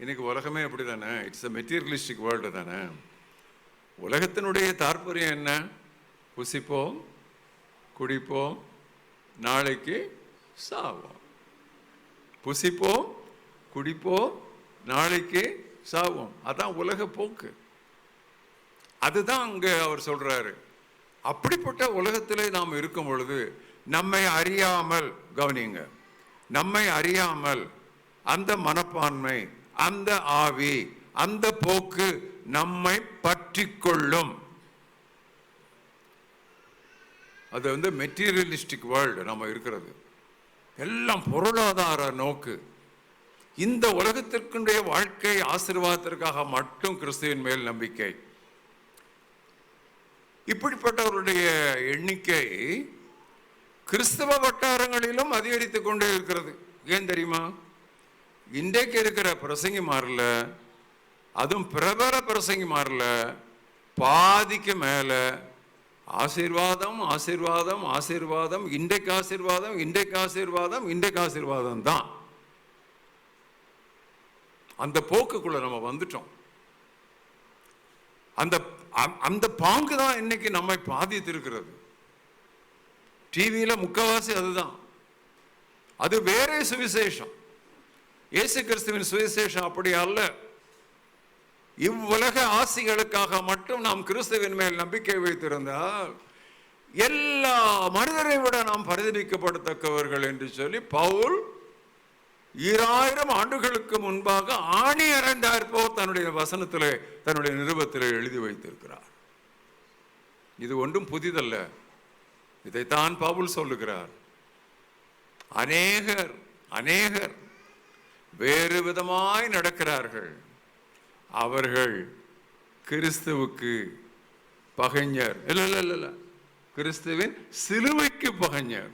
இன்னைக்கு உலகமே அப்படி தானே? இட்ஸ் a மெட்டீரியலிஸ்டிக் வேர்ல்டு தானே. உலகத்தினுடைய தாற்பயம் என்ன? புசிப்போம், குடிப்போம், நாளைக்கு சாவோம். புசிப்போம், குடிப்போம், நாளைக்கு சாவோம். அதான் உலக போக்கு. அதுதான் அங்க அவர் சொல்றாரு. அப்படிப்பட்ட உலகத்திலே நாம் இருக்கும் பொழுது நம்மை அறியாமல், கவனிங்க, நம்மை அறியாமல் அந்த மனப்பான்மை, அந்த ஆவி, அந்த போக்கு நம்மை பற்றி கொள்ளும். அது வந்து மெட்டீரியலிஸ்டிக் வேர்ல்டு நம்ம இருக்கிறது. எல்லாம் பொருளாதார நோக்கு. இந்த உலகத்திற்குடைய வாழ்க்கை ஆசீர்வாதத்திற்காக மட்டும் கிறிஸ்துவின் மேல் நம்பிக்கை. இப்படிப்பட்டவருடைய எண்ணிக்கை கிறிஸ்தவ வட்டாரங்களிலும் அதிகரித்துக் கொண்டே இருக்கிறது. ஏன் தெரியுமா? இன்றைக்கு இருக்கிற பிரசங்கிமார்ல, அதுவும் பிரபல பிரசங்கிமார்ல பாதிக்கு மேல ஆசீர்வாதம், ஆசீர்வாதம், ஆசீர்வாதம், இன்றைக்கு ஆசீர்வாதம், இன்றைக்கு ஆசீர்வாதம், இன்றைக்கு ஆசீர்வாதம் தான். அந்த போக்குக்குள்ள நம்ம வந்துட்டோம். அந்த அந்த பாங்கு தான் இன்னைக்கு நம்மை பாதித்து இருக்கிறது. டிவியில முக்கவாசி அதுதான். அது வேற சுவிசேஷம். இயேசு கிறிஸ்துவின் சுவிசேஷம் அப்படி அல்ல. இவ்வுலக ஆசிகளுக்காக மட்டும் நாம் கிறிஸ்துவின் மேல் நம்பிக்கை வைத்திருந்தால் எல்லா மனிதரை விட நாம் பரிதவிக்கப்படத்தக்கவர்கள் என்று சொல்லி பவுல் 2000 ஆண்டுகளுக்கு முன்பாக ஆணி அறைந்தார் போல் தன்னுடைய வசனத்திலே, தன்னுடைய நிருபத்திலே எழுதி வைத்திருக்கிறார். இது ஒன்றும் புதிதல்ல. இதைத்தான் பவுல் சொல்லுகிறார். அநேகர் வேறு விதமாய் நடக்கிறார்கள். அவர்கள் கிறிஸ்துவுக்கு பகைஞர். இல்ல, கிறிஸ்துவின் சிலுவைக்கு பகைஞர்.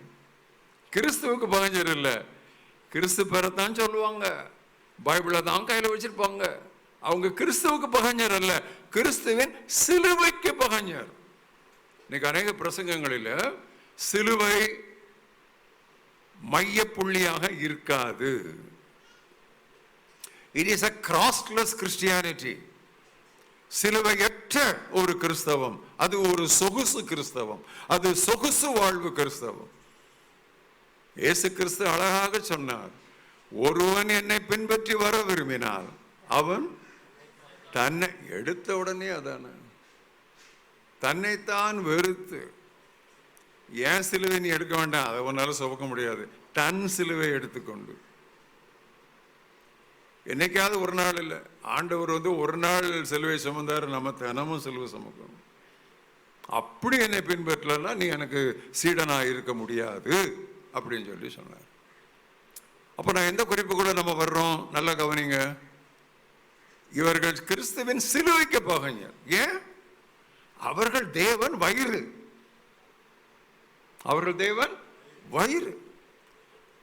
கிறிஸ்துவுக்கு பகைஞர் இல்ல. கிறிஸ்து பெறத்தான் சொல்லுவாங்க, பைபிளை தான் கையில் வச்சிருப்பாங்க. அவங்க கிறிஸ்துவுக்கு பகைஞர் அல்ல, கிறிஸ்துவின் சிலுவைக்கு பகைஞர். இன்னைக்கு அநேக பிரசங்கங்களில் சிலுவை மைய புள்ளியாக இருக்காது. It is a crossless Christianity. சிலுவையற்ற ஒரு கிறிஸ்தவம், அது ஒரு சொகுசு கிறிஸ்தவம், அது சொகுசு வாழ்வு கிறிஸ்தவம். இயேசு கிறிஸ்து அழகாக சொன்னார், ஒருவன் என்னை பின்பற்றி வர விரும்பினால் அவன் தன்னை எடுத்த உடனே அதான தன்னைத்தான் வெறுத்து, ஏன் சிலுவை நீ எடுக்க வேண்டாம், அதை ஒன்னால சுமக்க முடியாது, தன் சிலுவை எடுத்துக்கொண்டு. என்னைக்காவது ஒரு நாள் இல்லை, ஆண்டவர் ஒரு நாள் சிலுவை சுமந்தாரு, நம்ம தினமும் சிலுவை சுமக்கணும். அப்படி என்னை பின்பற்றலன்னா நீ எனக்கு சீடனா இருக்க முடியாது அப்படின்னு சொல்லி சொன்னார். அப்போ நான் எந்த குறிப்பு கூட நம்ம வர்றோம், நல்லா கவனிங்க. இவர்கள் கிறிஸ்துவின் சிலுவைக்கு பகைஞர். ஏன்? அவர்கள் தேவன் வயிறு, அவர்கள் தேவன் வயிறு.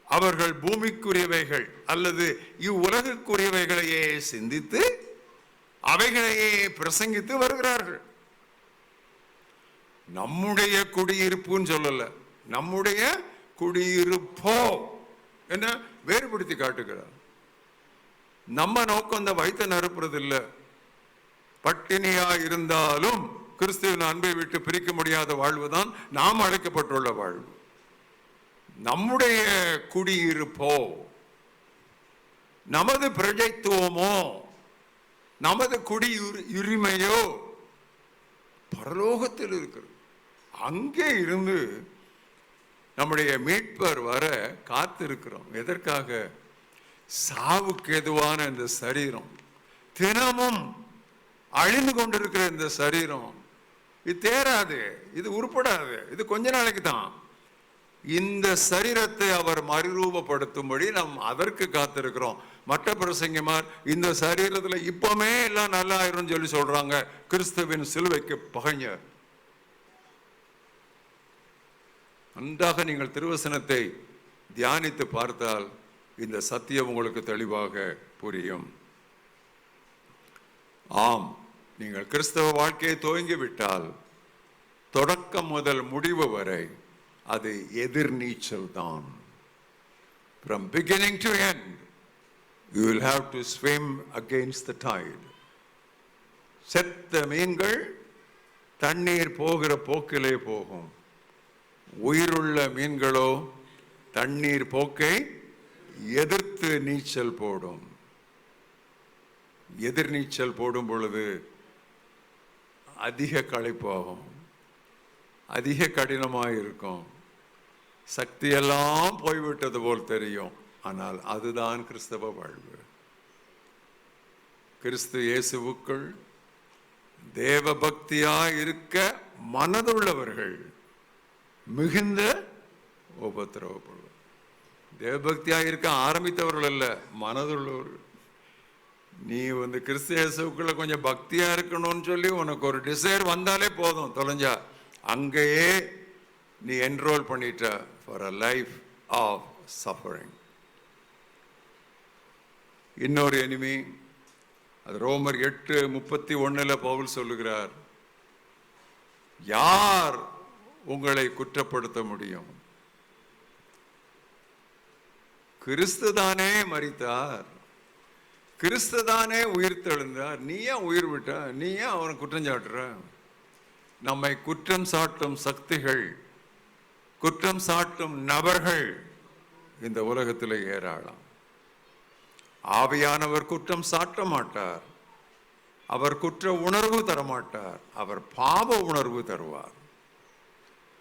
அவர்கள் பூமிக்குரியவைகள் அல்லது இவ்வுலகுக்குரியவைகளையே சிந்தித்து அவைகளையே பிரசங்கித்து வருகிறார்கள். நம்முடைய குடியிருப்புன்னு சொல்லல, நம்முடைய குடியிருப்போ என்ன வேறுபடுத்தி காட்டுகிறார். நம்ம நோக்கம் இந்த வயிற்ற நிரப்புறது இல்லை. பட்டினியா இருந்தாலும் கிறிஸ்துவின் அன்பை விட்டு பிரிக்க முடியாத வாழ்வுதான் நாம் அழைக்கப்பட்டுள்ள வாழ்வு. நம்முடைய குடியிருப்போ, நமது பிரஜைத்துவமோ, நமது குடியுரிமையோ பரலோகத்தில் இருக்கிறது. அங்கே இருந்து நம்முடைய மீட்பர் வர காத்திருக்கிறோம். எதற்காக? சாவுக்கு எதுவான இந்த சரீரம், தினமும் அழிந்து கொண்டிருக்கிற இந்த சரீரம், இது தேராது, இது உருப்படாது, இது கொஞ்ச நாளைக்கு தான். இந்த சரீரத்தை அவர் மறுரூபப்படுத்தும்படி நாம் அதற்கு காத்திருக்கிறோம். மற்ற பிரசங்கமார் இந்த சரீரத்தில் இப்பவுமே எல்லாம் நல்லா ஆயிரும் சொல்லி சொல்றாங்க. கிறிஸ்துவின் சிலுவைக்கு பகைஞர். நன்றாக நீங்கள் திருவசனத்தை தியானித்து பார்த்தால் இந்த சத்தியம் உங்களுக்கு தெளிவாக புரியும். ஆம், நீங்கள் கிறிஸ்தவ வாழ்க்கையை துவங்கிவிட்டால் தொடக்கம் முதல் முடிவு வரை அது எதிர்நீச்சல் தான். From beginning to end, you will have to swim against the tide. செத்த மீன்கள் தண்ணீர் போகிற போக்கிலே போகும். உயிருள்ள மீன்களோ தண்ணீர் போக்கை எதிர்த்து நீச்சல் போடும். எதிர்நீச்சல் போடும் பொழுது அதிக களைப்பாகும், அதிக கடினமாக இருக்கும், சக்தியெல்லாம் போய்விட்டது போல் தெரியும். ஆனால் அதுதான் கிறிஸ்தவ வாழ்வு. கிறிஸ்து இயேசுவுக்குள் தேவ பக்தியாய் இருக்க மனதுள்ளவர்கள் மிகுந்த உபத்திரவப்படுவார். தேவபக்தியாக இருக்க ஆரம்பித்தவர்கள் அல்ல, மனதுள்ளவர்கள். நீ கிறிஸ்து இயேசுக்குள்ள கொஞ்சம் பக்தியா இருக்கணும்னு சொல்லி உனக்கு ஒரு டிசைர் வந்தாலே போதும், தொலைஞ்சா அங்கேயே நீ என்ரோல் பண்ணிட்ட for a life of suffering. இன்னொரு எனிமி, அது ரோமர் 8:31 பவுல் சொல்லுகிறார், யார் உங்களை குற்றப்படுத்த முடியும்? கிறிஸ்து தானே மரித்தார், கிறிஸ்து தானே உயிர் தெழுந்தார், நீ ஏன் உயிர் விட்ட? நீ ஏன் அவனை குற்றம் சாட்டுற? நம்மை குற்றம் சாட்டும் சக்திகள், குற்றம் சாட்டும் நபர்கள் இந்த உலகத்தில் ஏராளம். ஆவியானவர் குற்றம் சாட்ட மாட்டார், அவர் குற்ற உணர்வு தரமாட்டார், அவர் பாவ உணர்வு தருவார்.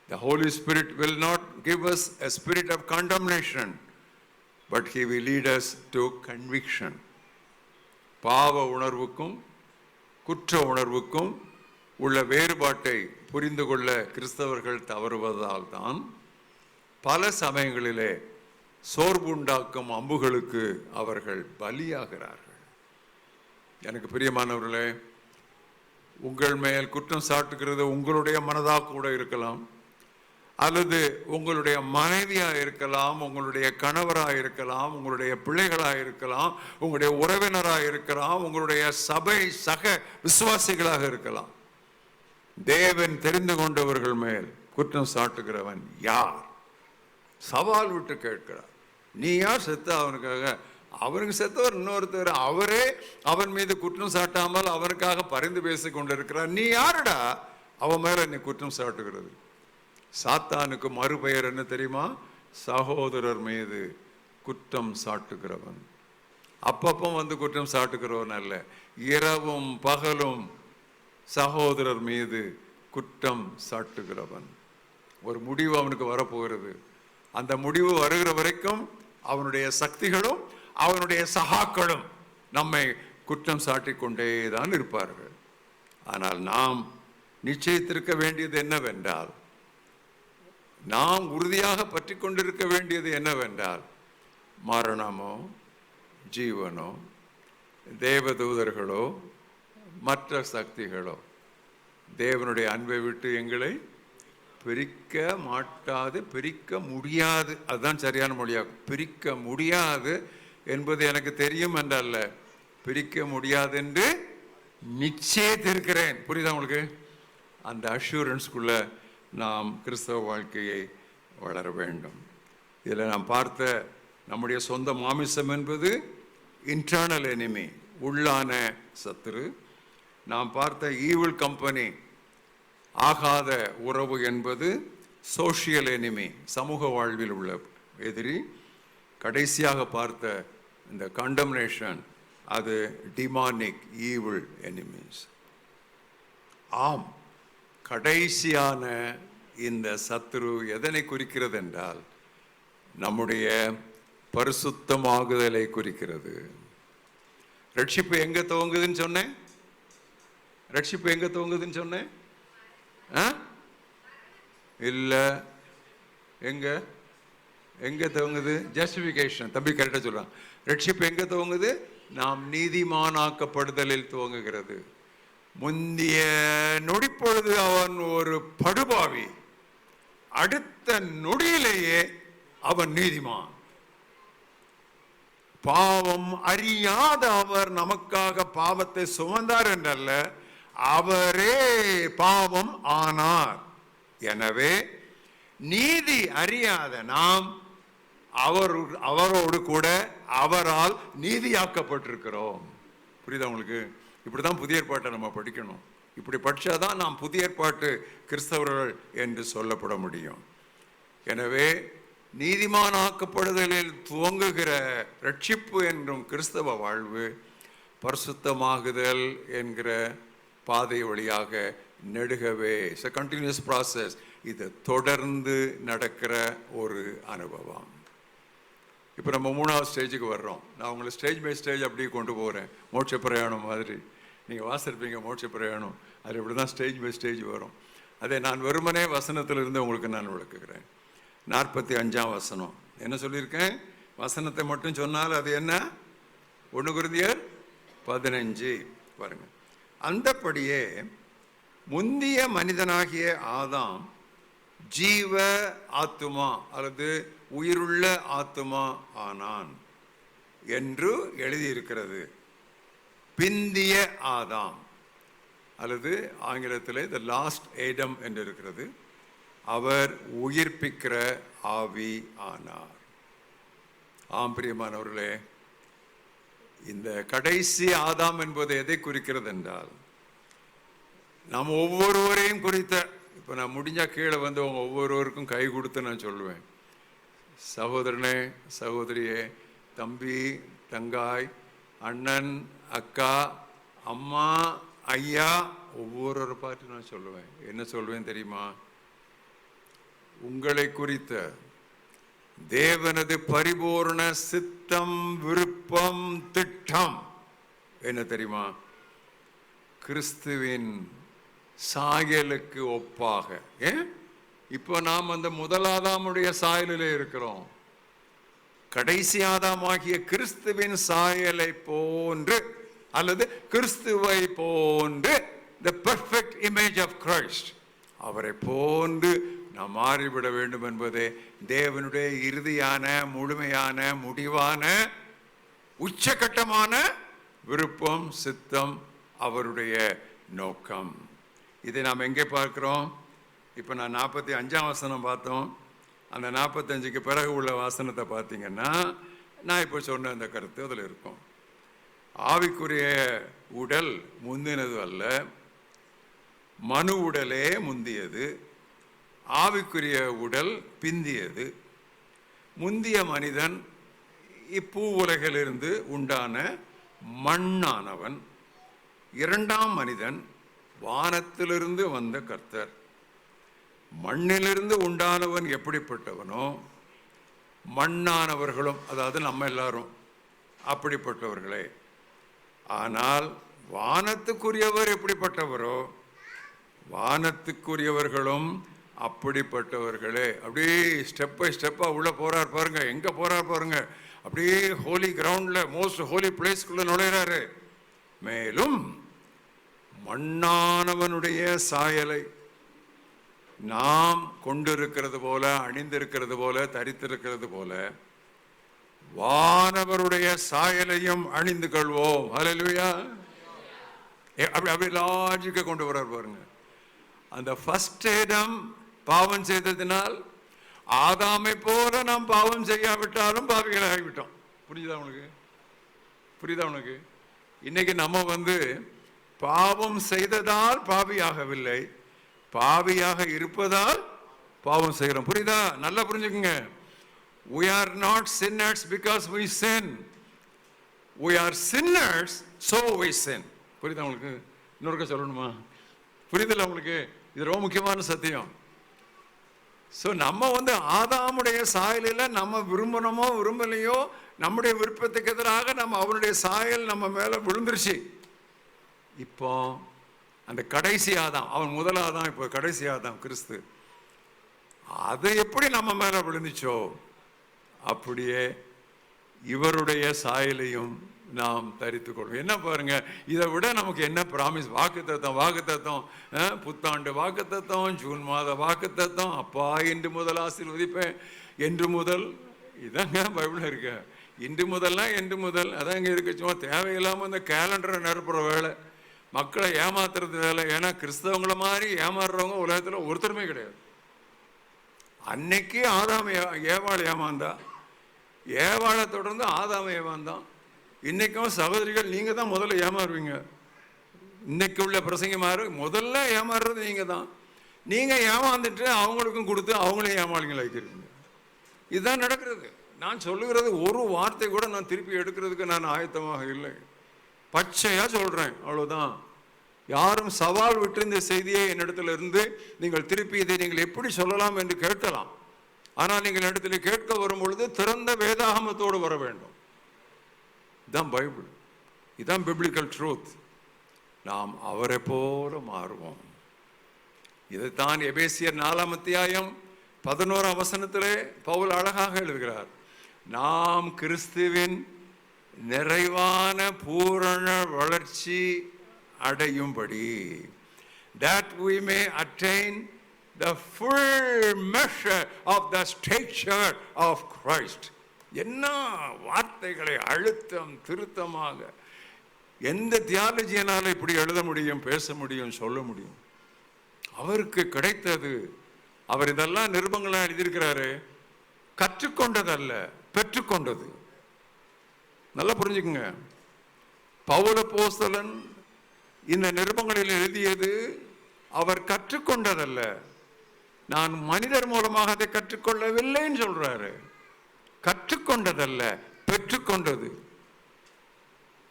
The Holy Spirit will not give us a spirit of condemnation, but He will lead us to conviction. பாவ உணர்வுக்கும் குற்ற உணர்வுக்கும் உள்ள வேறுபாட்டை புரிந்து கொள்ள கிறிஸ்தவர்கள் தவறுவதால் தான் பல சமயங்களிலே சோர்வுண்டாக்கும் அம்புகளுக்கு அவர்கள் பலியாகிறார்கள். எனக்கு பிரியமானவர்களே, உங்கள் மேல் குற்றம் சாட்டுகிறது உங்களுடைய மனதாக கூட இருக்கலாம், அல்லது உங்களுடைய மனைவியாக இருக்கலாம், உங்களுடைய கணவராக இருக்கலாம், உங்களுடைய பிள்ளைகளாக இருக்கலாம், உங்களுடைய உறவினராக இருக்கலாம், உங்களுடைய சபை சக விசுவாசிகளாக இருக்கலாம். தேவன் தெரிந்து கொண்டவர்கள் மேல் குற்றம் சாட்டுகிறவன் யார்? சவால் விட்டு கேட்கிறார். நீ யார் செத்த அவனுக்காக? அவனுக்கு செத்தவர் இன்னொருத்தர், அவரே அவன் மீது குற்றம் சாட்டாமல் அவனுக்காக பரிந்து பேசி கொண்டிருக்கிறார். நீ யாருடா அவன் மேல நீ குற்றம் சாட்டுகிறது? சாத்தானுக்கு மறுபெயர் என்ன தெரியுமா? சகோதரர் மீது குற்றம் சாட்டுகிறவன். அப்பப்போ வந்து குற்றம் சாட்டுகிறவன் அல்ல, இரவும் பகலும் சகோதரர் மீது குற்றம் சாட்டுகிறவன். ஒரு முடிவு அவனுக்கு வரப்போகிறது. அந்த முடிவு வருகிற வரைக்கும் அவனுடைய சக்திகளும் அவனுடைய சகாக்களும் நம்மை குற்றம் சாட்டிக்கொண்டே தான் இருப்பார்கள். ஆனால் நாம் நிச்சயித்திருக்க வேண்டியது என்னவென்றால், நாம் உறுதியாக பற்றி கொண்டிருக்க வேண்டியது என்னவென்றால், மரணமோ ஜீவனோ தேவதூதர்களோ மற்ற சக்திகளோ தேவனுடைய அன்பை விட்டு எங்களை பிரிக்க மாட்டாது, பிரிக்க முடியாது. அதுதான் சரியான மொழியாகும். பிரிக்க முடியாது என்பது எனக்கு தெரியும் என்றல்ல, பிரிக்க முடியாது என்று நிச்சயித்திருக்கிறேன். புரியுதா உங்களுக்கு? அந்த அஷூரன்ஸ்குள்ள நாம் கிறிஸ்தவ வாழ்க்கையை வளர வேண்டும். இதில் நாம் பார்த்த நம்முடைய சொந்த மாமிசம் என்பது இன்டர்னல் எனிமி, உள்ளான சத்துரு. நாம் பார்த்த ஈவில் கம்பெனி, ஆகாத உறவு என்பது சோஷியல் எனிமி, சமூக வாழ்வில் உள்ள எதிரி. கடைசியாக பார்த்த இந்த கண்டம்னேஷன், அது டிமானிக் ஈவில் எனிமீஸ். ஆம், கடைசியான இந்த சத்துரு எதனை குறிக்கிறது என்றால், நம்முடைய பரிசுத்தமாகுதலை குறிக்கிறது. ரட்சிப்பு எங்க துவங்குதுன்னு சொன்னேன்? ரட்சிப்பு எங்க துவங்குதுன்னு சொன்னேன்? இல்ல, எங்க எங்க துவங்குது? ஜஸ்டிபிகேஷன். தம்பி கரெக்டா சொல்றான். ரட்சிப்பு எங்க துவங்குது? நாம் நீதிமானாக்கப்படுதலில் துவங்குகிறது. முந்திய நொடிப்பொழுது அவன் ஒரு படுபாவி, அடுத்த நொடியிலேயே அவன் நீதிமான். பாவம் அறியாத அவர் நமக்காக பாவத்தை சுமந்தார் என்றல்ல, அவரே பாவம் ஆனார். எனவே நீதி அறியாத நாம் அவரோடு கூட அவரால் நீதியாக்கப்பட்டிருக்கிறோம். புரியுதா உங்களுக்கு? இப்படிதான் புதிய ஏற்பாட்டை நம்ம படிக்கணும். இப்படி படிச்சாதான் நாம் புதிய ஏற்பாட்டு கிறிஸ்தவர்கள் என்று சொல்லப்பட முடியும். எனவே நீதிமானாக்கப்படுதலில் துவங்குகிற ரட்சிப்பு என்றும் கிறிஸ்தவ வாழ்வு பரிசுத்தமாகுதல் என்கிற பாதை வழியாக நெடுகவே இட்ஸ் a continuous process. இது தொடர்ந்து நடக்கிற ஒரு அனுபவம். இப்போ நம்ம 3வது ஸ்டேஜுக்கு வர்றோம். நான் உங்களை ஸ்டேஜ் பை ஸ்டேஜ் அப்படியே கொண்டு போகிறேன். மோட்ச பிரயாணம் மாதிரி நீங்கள் வாசிருப்பீங்க. மோட்ச பிரயாணம் அது இப்படி தான் ஸ்டேஜ் பை ஸ்டேஜ் வரும். அதை நான் வெறுமனே வசனத்திலிருந்து உங்களுக்கு நான் விளக்குகிறேன். 45ஆம் வசனம் என்ன சொல்லியிருக்கேன்? வசனத்தை மட்டும் சொன்னால் அது என்ன? 1 கொரிந்தியர் 15 பாருங்க. அந்தபடியே முந்திய மனிதனாகிய ஆதாம் ஜீவ ஆத்துமா அல்லது உயிருள்ள ஆத்துமா ஆனான் என்று எழுதியிருக்கிறது. பிந்திய ஆதாம் அல்லது ஆங்கிலத்தில் த லாஸ்ட் ஏடம் என்று இருக்கிறது. அவர் உயிர்ப்பிக்கிற ஆவி ஆனார். ஆம் பிரியமானவர்களே, இந்த கடைசி ஆதாம் என்பது எதை குறிக்கிறது என்றால், நாம் ஒவ்வொருவரையும் குறித்த, இப்போ நான் முடிஞ்சால் கீழே வந்து அவங்க ஒவ்வொருவருக்கும் கை கொடுத்து நான் சொல்லுவேன். சகோதரனே, சகோதரியே, தம்பி, தங்காய், அண்ணன், அக்கா, அம்மா, ஐயா, ஒவ்வொரு பார்த்து நான் சொல்லுவேன். என்ன சொல்வேன் தெரியுமா? உங்களை குறித்த தேவனது பரிபூர்ண சித்தம், விருப்பம், திட்டம் என்ன தெரியுமா? கிறிஸ்துவின் சாயலுக்கு ஒப்பாக. இப்போ நாம் அந்த முதல் ஆதாமுடைய சாயலிலே இருக்கிறோம். கடைசி ஆதாமாகிய கிறிஸ்துவின் சாயலை போன்று அல்லது கிறிஸ்துவை போன்று, the perfect image of Christ, அவரை போன்று நாம் மாறிவிட வேண்டும் என்பதே தேவனுடைய இறுதியான, முழுமையான, முடிவான, உச்சகட்டமான விருப்பம், சித்தம், அவருடைய நோக்கம். இதை நாம் எங்கே பார்க்கிறோம்? இப்போ நான் 45ஆம் வசனம் பார்த்தோம். அந்த 45க்கு பிறகு உள்ள வாசனத்தை பார்த்தீங்கன்னா நான் இப்போ சொன்ன அந்த கருத்து அதில் இருக்கும். ஆவிக்குரிய உடல் முந்தினது அல்ல, மனு உடலே முந்தியது. ஆவிக்குரிய உடல் பிந்தியது. முந்திய மனிதன் இப்பூ உலகிலிருந்து உண்டான மண்ணானவன். இரண்டாம் மனிதன் வானத்திலிருந்து வந்த கர்த்தர். மண்ணிலிருந்து உண்டானவன் எப்படிப்பட்டவனோ மண்ணானவர்களும், அதாவது நம்ம எல்லாரும் அப்படிப்பட்டவர்களே. ஆனால் வானத்துக்குரியவர் எப்படிப்பட்டவரோ வானத்துக்குரியவர்களும் அப்படிப்பட்டவர்களே. அப்படியே ஸ்டெப் பை ஸ்டெப்பாக உள்ள போறார் பாருங்க. எங்க போறார் பாருங்க. அப்படியே ஹோலி கிரவுண்ட்ல, மோஸ்ட் ஹோலி பிளேஸ்க்குள்ள நுழைகிறாரு. மேலும் மண்ணானவனுடைய சாயலை நாம் கொண்டிருக்கிறது போல, அணிந்திருக்கிறது போல, தரித்திருக்கிறது போல வானவருடைய சாயலையும் அணிந்து கொள்வோம். ஹல்லேலூயா. அப்படி லாஜிக்க கொண்டு வர்றார் பாருங்க. அந்த ஃபர்ஸ்ட் ஆடம் பாவம் செய்ததினால் ஆதாமை போல நாம் பாவம் செய்யாவிட்டாலும் பாவிகள் ஆகிவிட்டோம். புரியுதா உனக்கு? புரியுதா உனக்கு? இன்னைக்கு நம்ம பாவம் செய்ததால் பாவியாகவில்லை, பாவியாக இருப்பதால் பாவம் செய்கிறோம். புரியுதா? நல்லா புரிஞ்சுக்குங்க. We are not sinners because we sin. We are sinners so we sin. புரியுதா உங்களுக்கு? இன்னொருக்க சொல்லணுமா? புரியுதில்ல உங்களுக்கு? இது ரொம்ப முக்கியமான சத்தியம். ஸோ நம்ம ஆதாமுடைய சாயலில் நம்ம விரும்பணுமோ விரும்பலையோ, நம்முடைய விருப்பத்துக்கு எதிராக நம்ம அவனுடைய சாயல் நம்ம மேலே விழுந்துருச்சு. இப்போ அந்த கடைசி ஆதாம், அவன் முதல் ஆதாம், இப்போ கடைசி ஆதாம் கிறிஸ்து, அது எப்படி நம்ம மேலே விழுந்துச்சோ அப்படியே இவருடைய சாயலையும் நாம் தரித்துக் கொள்வோம். என்ன பாருங்க, இதை விட நமக்கு என்ன ப்ராமிஸ்? வாக்குத்தத்தம், புத்தாண்டு வாக்குத்தத்தம், ஜூன் மாத வாக்குத்தத்தம், அப்பா இன்று முதல் ஆசீர்வதிப்பேன், என்று முதல். இதாங்க பைபிள் இருக்க. இன்று முதல்னா என்று முதல் அதாங்க இருக்கு. சும்மா தேவையில்லாமல் இந்த கேலண்டரை நிரப்புற வேலை, மக்களை ஏமாத்துறது வேலை. ஏன்னா கிறிஸ்தவங்களை மாதிரி ஏமாறுறவங்க உலகத்தில் ஒருத்தருமே கிடையாது. அன்னைக்கு ஆதாம் ஏவாள் ஏமாந்தா, ஏவாளை தொடர்ந்து ஆதாம் ஏமாந்தான். இன்னைக்கும் சகோதரிகள் நீங்க தான் முதல்ல ஏமாறுவீங்க. இன்னைக்கு உள்ள பிரசங்கமாரு முதல்ல ஏமாறுறது நீங்க தான். நீங்க ஏமாந்துட்டு அவங்களுக்கும் கொடுத்து அவங்களையும் ஏமாளிங்களை வைக்கிறீங்க. இதுதான் நடக்கிறது. நான் சொல்லுகிறது ஒரு வார்த்தை கூட நான் திருப்பி எடுக்கிறதுக்கு நான் ஆயத்தமாக இல்லை. பச்சையா சொல்றேன், அவ்வளவுதான். யாரும் சவால் விட்டு இந்த செய்தியை என்னிடத்துல இருந்து நீங்கள் திருப்பி இதை நீங்கள் எப்படி சொல்லலாம் என்று கேட்கலாம். ஆனால் நீங்கள் இடத்துல கேட்க வரும் பொழுது திறந்த வேதாகமத்தோடு வர வேண்டும். இதுதான் பைபிள், இதுதான் பிப்ளிக்கல் ட்ரூத். நாம் அவரை போல மாறுவோம். இதைத்தான் எபேசியர் 4ஆம் அத்தியாயம் 11ஆம் வசனத்திலே பவுல் அழகாக எழுதுகிறார். நாம் கிறிஸ்துவின் நிறைவான பூரண வளர்ச்சி அடையும்படி, that we may attain the full measure of the stature of Christ. என்ன வார்த்தைகளை அழுத்தம் திருத்தமாக எந்த தியாலஜியனால இப்படி எழுத முடியும், பேச முடியும், சொல்ல முடியும்? அவருக்கு கிடைத்தது. அவர் இதெல்லாம் நிருபங்களா எழுதியிருக்கிறாரு. கற்றுக்கொண்டதல்ல, பெற்றுக்கொண்டது. நல்லா புரிஞ்சுக்குங்க. பவுல் அப்போஸ்தலன் இந்த நிருபங்களில் எழுதியது அவர் கற்றுக்கொண்டதல்ல. நான் மனிதர் மூலமாக அதை கற்றுக்கொள்ளவில்லைன்னு சொல்றாரு. கற்றுக்கொண்டதல்ல, பெற்றுக்கொண்டது.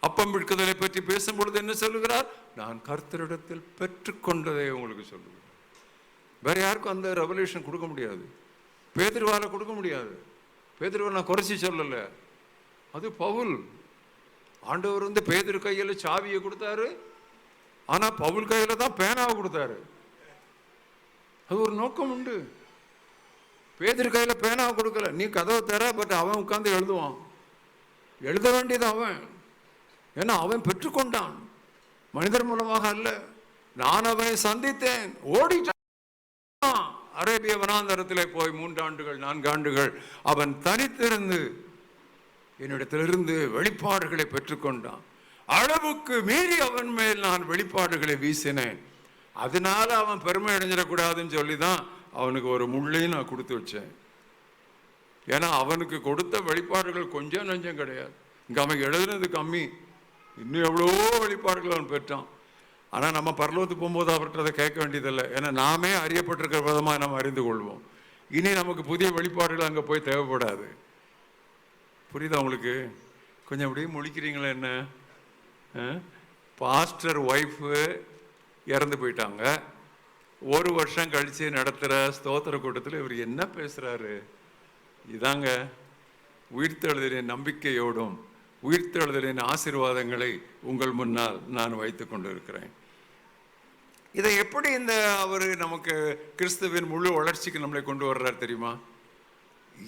அப்பம் விற்குதலை பற்றி பேசும் பொழுது என்ன சொல்லுகிறார்? நான் கர்த்தரிடத்தில் பெற்றுக்கொண்டதை உங்களுக்கு சொல்லுகிறேன். வேற யாருக்கும் அந்த ரெவல்யூஷன் கொடுக்க முடியாது. பேதுருவால கொடுக்க முடியாது. பேதுருவை நான் குறைச்சி சொல்லலை, அது பவுல். ஆண்டவர் வந்து பேதுரு கையில் சாவியை கொடுத்தாரு, ஆனா பவுல் கையில தான் பேனாவை கொடுத்தாரு. அது ஒரு நோக்கம் உண்டு. பேதுரு கையில பேனாவை கொடுக்கல, நீ கதவை தர, பட் அவன் உட்கார்ந்து எழுதுவான். எழுத வேண்டியது அவன், ஏன்னா அவன் பெற்றுக்கொண்டான், மனிதர் மூலமாக அல்ல. நான் அவனை சந்தித்தேன், ஓடிட்டான். அரேபிய வனாந்தரத்தில் போய் 3 ஆண்டுகள் 4 ஆண்டுகள் அவன் தனித்திருந்து என்னிடத்திலிருந்து வெளிப்பாடுகளை பெற்றுக்கொண்டான். அளவுக்கு மீறி அவன் மேல் நான் வெளிப்பாடுகளை வீசினேன். அதனால அவன் பெருமை அடைஞ்சிடக்கூடாதுன்னு சொல்லி தான் அவனுக்கு ஒரு முள்ளையும் நான் கொடுத்து வச்சேன். ஏன்னா அவனுக்கு கொடுத்த வெளிப்பாடுகள் கொஞ்சம் நஞ்சம் கிடையாது. இங்கே அவன் எழுதுனது கம்மி, இன்னும் எவ்வளோ வெளிப்பாடுகள் அவன் பெற்றான். ஆனால் நம்ம பரலோகத்துக்கு போகும்போது அவர்கிட்ட அதை கேட்க வேண்டியதில்லை, ஏன்னா நாமே அறியப்பட்டிருக்கிற விதமாக நம்ம அறிந்து கொள்வோம். இனி நமக்கு புதிய வெளிப்பாடுகள் அங்கே போய் தேவைப்படாது. புரியுதா உங்களுக்கு? கொஞ்சம் அப்படியே முழிக்கிறீங்களா என்ன? பாஸ்டர் ஒய்ஃபு இறந்து போயிட்டாங்க. 1 வருஷம் கழித்து நடத்துகிற ஸ்தோத்திர கூட்டத்தில் இவர் என்ன பேசுகிறாரு? இதாங்க உயிர்த்தெழுதலின் நம்பிக்கையோடும் உயிர்த்தெழுதலின் ஆசீர்வாதங்களை உங்கள் முன்னால் நான் வைத்து கொண்டு இருக்கிறேன். இதை எப்படி அவர் நமக்கு கிறிஸ்துவின் முழு வளர்ச்சிக்கு நம்மளை கொண்டு வர்றார் தெரியுமா?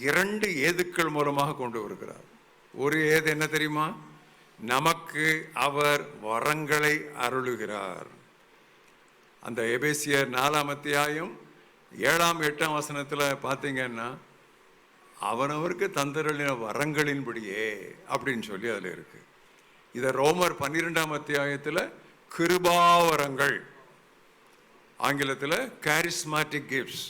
2 ஏதுக்கள் மூலமாக கொண்டு வருகிறார். ஒரு ஏது என்ன தெரியுமா? நமக்கு அவர் வரங்களை அருளுகிறார். அந்த எபேசியர் 4ஆம் அத்தியாயம் 7ஆம் 8ஆம் வசனத்தில் பார்த்தீங்கன்னா, அவனவருக்கு தந்தருளின வரங்களின்படியே அப்படின்னு சொல்லி அதில் இருக்கு. இதை ரோமர் 12ஆம் அத்தியாயத்தில் கிருபாவரங்கள், ஆங்கிலத்தில் கேரிஸ்மாட்டிக் கிஃப்ட்ஸ்,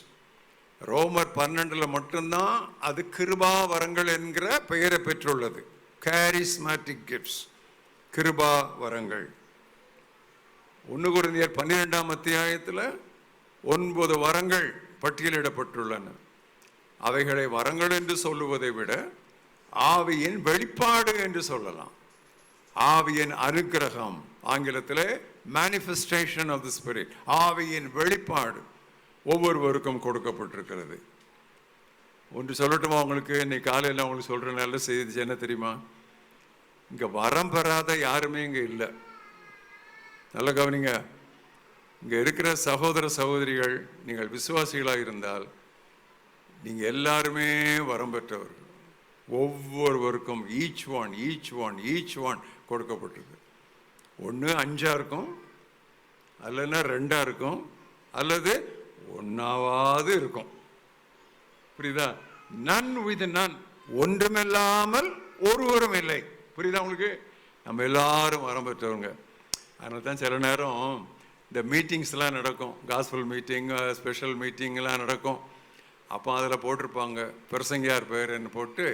ரோமர் 12 மட்டும்தான் அது கிருபாவரங்கள் என்கிற பெயரை பெற்றுள்ளது. கேரிஸ்மாட்டிக் கிஃப்ட்ஸ், கிருபா வரங்கள். 1 கொரிந்தியர் 12ஆம் அத்தியாயத்தில் 9 வரங்கள் பட்டியலிடப்பட்டுள்ளன. அவைகளை வரங்கள் என்று சொல்லுவதை விட ஆவியின் வெளிப்பாடு என்று சொல்லலாம். ஆவியின் அனுக்கிரகம், ஆங்கிலத்தில் மேனிஃபெஸ்டேஷன் ஆஃப் தி ஸ்பிரிட், ஆவியின் வெளிப்பாடு ஒவ்வொருவருக்கும் கொடுக்கப்பட்டிருக்கிறது. ஒன்று சொல்லட்டுமா உங்களுக்கு? இன்னைக்கு காலையில் அவங்களுக்கு சொல்கிற நல்ல செய்தி என்ன தெரியுமா? இங்கே வரம் பெறாத யாருமே இங்கே இல்லை. நல்ல கவனிங்க. இங்கே இருக்கிற சகோதர சகோதரிகள், நீங்கள் விசுவாசிகளாக இருந்தால் நீங்கள் எல்லாருமே வரம் பெற்றவர்கள். ஒவ்வொருவருக்கும் ஈச் ஒன் கொடுக்கப்பட்டிருக்கு. ஒன்று 5ஆ இருக்கும், அல்லனா 2ஆ இருக்கும், அல்லது 1ஆவது இருக்கும். புரியுதா? நன் வித் நன், ஒன்றுமில்லாமல் ஒருவரும் இல்லை. புரியுதா உங்களுக்கு? நம்ம எல்லாரும் வரம் பெற்றவங்க. அதனால தான் சில நேரம் இந்த மீட்டிங்ஸ்லாம் நடக்கும், காஸ்பல் மீட்டிங், ஸ்பெஷல் மீட்டிங்லாம் நடக்கும். அப்போ அதில் போட்டிருப்பாங்க பிரசங்கியார் பேர்ன்னு போட்டு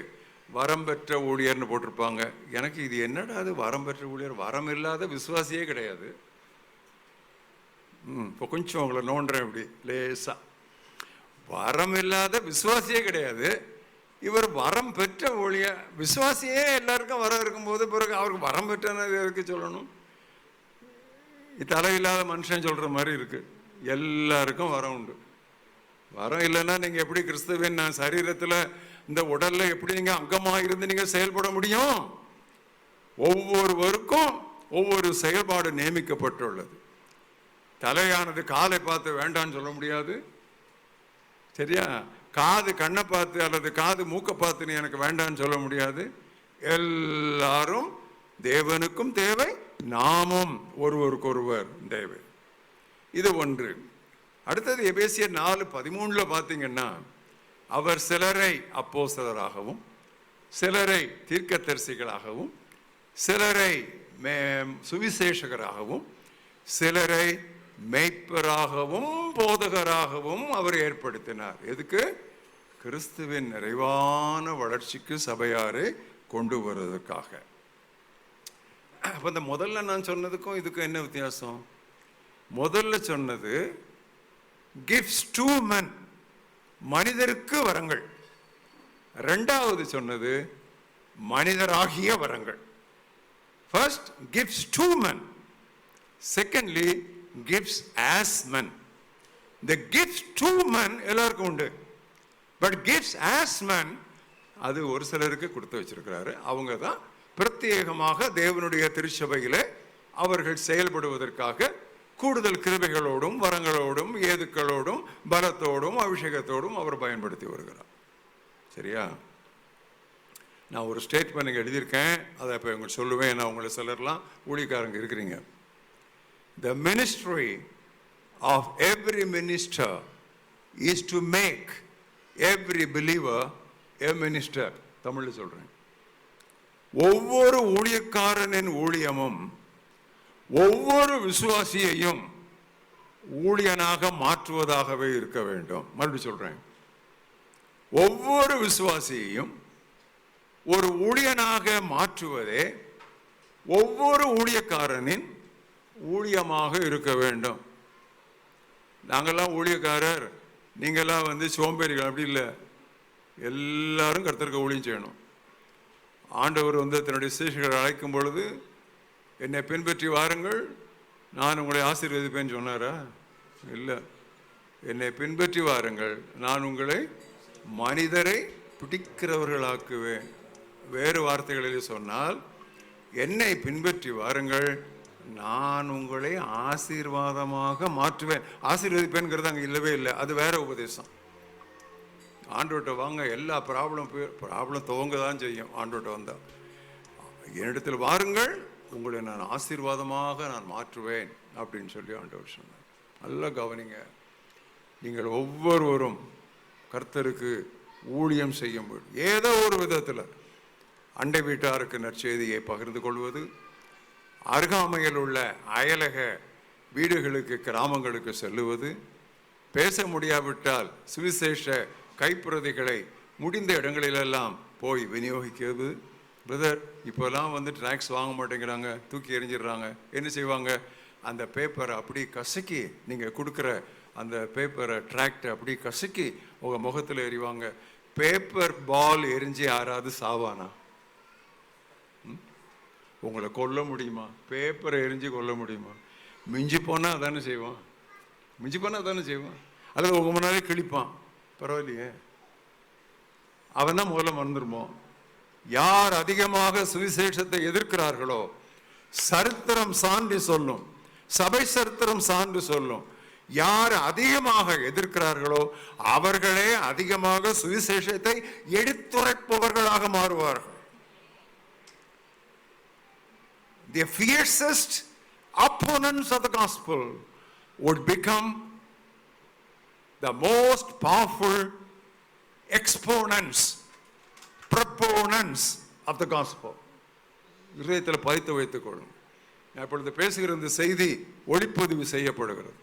வரம் பெற்ற ஊழியர்னு போட்டிருப்பாங்க. எனக்கு இது என்னடா அது வரம் பெற்ற ஊழியர்? வரம் இல்லாத விசுவாசியே கிடையாது. இப்போ கொஞ்சம் உங்களை நோண்டுறேன் இப்படி லேசா. வரம் இல்லாத விசுவாசியே கிடையாது. இவர் வரம் பெற்ற ஊழியர். விசுவாசியே எல்லாருக்கும் வரம் இருக்கும்போது பிறகு அவருக்கு வரம் பெற்றன எதுக்கு சொல்லணும்? தலையில்லாத மனுஷன் சொல்கிற மாதிரி இருக்கு. எல்லாருக்கும் வரம் உண்டு. வரம் இல்லைன்னா நீங்கள் எப்படி கிறிஸ்துவின் சரீரத்தில், இந்த உடலில் எப்படி நீங்கள் அங்கமாக இருந்து நீங்கள் செயல்பட முடியும்? ஒவ்வொருவருக்கும் ஒவ்வொரு செயல்பாடு நியமிக்கப்பட்டுள்ளது. தலையானது காலை பார்த்து வேண்டான்னு சொல்ல முடியாது, சரியா? காது கண்ணை பார்த்து அல்லது காது மூக்கை பார்த்து நீ எனக்கு வேண்டான்னு சொல்ல முடியாது. எல்லாரும் தேவனுக்கும் தேவை, நாமும் ஒருவருக்கொருவர் தேவை. இது ஒன்று. அடுத்தது எபேசியர் 4:13 பார்த்தீங்கன்னா, அவர் சிலரை அப்போஸ்தலராகவும், சிலரை தீர்க்கதரிசிகளாகவும், சிலரை சுவிசேஷகராகவும், சிலரை மேய்ப்பராகவும் போதகராகவும் அவர் ஏற்படுத்தினார். எதுக்கு? கிறிஸ்துவின் நிறைவான வளர்ச்சிக்கு சபையாரை கொண்டு வருவதற்காக. அப்போ இந்த முதல்ல நான் சொன்னதுக்கும் இதுக்கும் என்ன வித்தியாசம்? முதல்ல சொன்னது gifts to men, மனிதருக்கு வரங்கள். ரெண்டாவது சொன்னது மனிதராகிய வரங்கள். First gifts to men, secondly gifts as men. the gifts to men எல்லாருக்கும் உண்டு. பட் கிஃப்ட்ஸ் ஆஸ் men அது ஒரு சிலருக்கு கொடுத்து வச்சிருக்கிறாரு. அவங்க தான் பிரத்யேகமாக தேவனுடைய திருச்சபையிலே அவர்கள் செயல்படுவதற்காக கூடுதல் கிருபைகளோடும் வரங்களோடும் ஏதுக்களோடும் பலத்தோடும் அபிஷேகத்தோடும் அவர் பயன்படுத்தி வருகிறார். சரியா? நான் ஒரு ஸ்டேட்மெண்ட் எழுதியிருக்கேன், அதை இப்போ உங்களுக்கு சொல்லுவேன். நான் உங்களை சிலர்லாம் ஊழியக்காரங்க இருக்கிறீங்க. The ministry of every minister is to make every believer a minister. தமிழில் சொல்கிறேன். ஒவ்வொரு ஊழியக்காரனின் ஊழியமும் ஒவ்வொரு விசுவாசியையும் ஊழியனாக மாற்றுவதாகவே இருக்க வேண்டும். மறுபடியும் சொல்கிறேன், ஒவ்வொரு விசுவாசியையும் ஒரு ஊழியனாக மாற்றுவதே ஒவ்வொரு ஊழியக்காரனின் ஊழியமாக இருக்க வேண்டும். நாங்கள்லாம் ஊழியக்காரர், நீங்கள்லாம் சோம்பேறிகள், அப்படி இல்லை. எல்லாரும் கர்த்தருக்கு ஊழியம் செய்யணும். ஆண்டவர் தன்னுடைய சீஷர்களை அழைக்கும் பொழுது என்னை பின்பற்றி வாருங்கள், நான் உங்களை ஆசீர்வதிப்பேன்னு சொன்னாரா? இல்லை. என்னை பின்பற்றி வாருங்கள், நான் உங்களை மனிதரை பிடிக்கிறவர்களாக்குவேன். வேறு வார்த்தைகளில் சொன்னால், என்னை பின்பற்றி வாருங்கள், நான் உங்களை ஆசீர்வாதமாக மாற்றுவேன். ஆசீர்வதிப்பேன்கிறது அங்கே இல்லவே இல்லை, அது வேற உபதேசம். ஆண்டோட்ட வாங்க, எல்லா ப்ராப்ளம் துவங்க தான் செய்யும். ஆண்டோட்ட வந்தால் என்னிடத்தில் வாருங்கள், உங்களை நான் ஆசீர்வாதமாக நான் மாற்றுவேன் அப்படின்னு சொல்லி ஆண்டவர் சொன்னார். நல்லா கவனிங்க, நீங்கள் ஒவ்வொருவரும் கர்த்தருக்கு ஊழியம் செய்யும்போது ஏதோ ஒரு விதத்தில் அண்டை வீட்டாருக்கு நற்செய்தியை பகிர்ந்து கொள்வது, அருகாமையில் உள்ள அயலக வீடுகளுக்கு கிராமங்களுக்கு செல்லுவது, பேச முடியாவிட்டால் சுவிசேஷ கைப்பிரதிகளை முடிந்த இடங்களிலெல்லாம் போய் விநியோகிக்கிறது. பிரதர், இப்போல்லாம் ட்ராக்ஸ் வாங்க மாட்டேங்கிறாங்க, தூக்கி எறிஞ்சிடுறாங்க. என்ன செய்வாங்க? அந்த பேப்பரை அப்படி கசக்கி, நீங்கள் கொடுக்குற அந்த பேப்பரை ட்ராக்டை அப்படி கசக்கி உங்கள் முகத்தில் எறிவாங்க. பேப்பர் பால் எரிஞ்சு யாராவது சாவானா? உங்களை கொல்ல முடியுமா? பேப்பரை எரிஞ்சு கொல்ல முடியுமா? மிஞ்சி போனால் அதானே செய்வான். மிஞ்சி போனால் அதானே செய்வான். அல்லது உங்கள் முன்னாலே கிழிப்பான். பரவாயில்லையே, அவன் தான் முதல்ல மறந்துடுமோ. யார் அதிகமாக சுவிசேஷத்தை எதிர்க்கிறார்களோ சரித்திரம் சான்று சொல்லும், சபை சரித்திரம் சான்று சொல்லும், யார் அதிகமாக எதிர்க்கிறார்களோ அவர்களே அதிகமாக சுவிசேஷத்தை எடுத்துரைப்பவர்களாக மாறுவார்கள். The fiercest opponents of the gospel would become the most powerful exponents, proponents of the gospel. இதயத்தில் பதித்து வைத்துக் கொள்ளும். இப்பொழுது பேசுகிற இந்த செய்தி ஒளிப்பதிவு செய்யப்படுகிறது.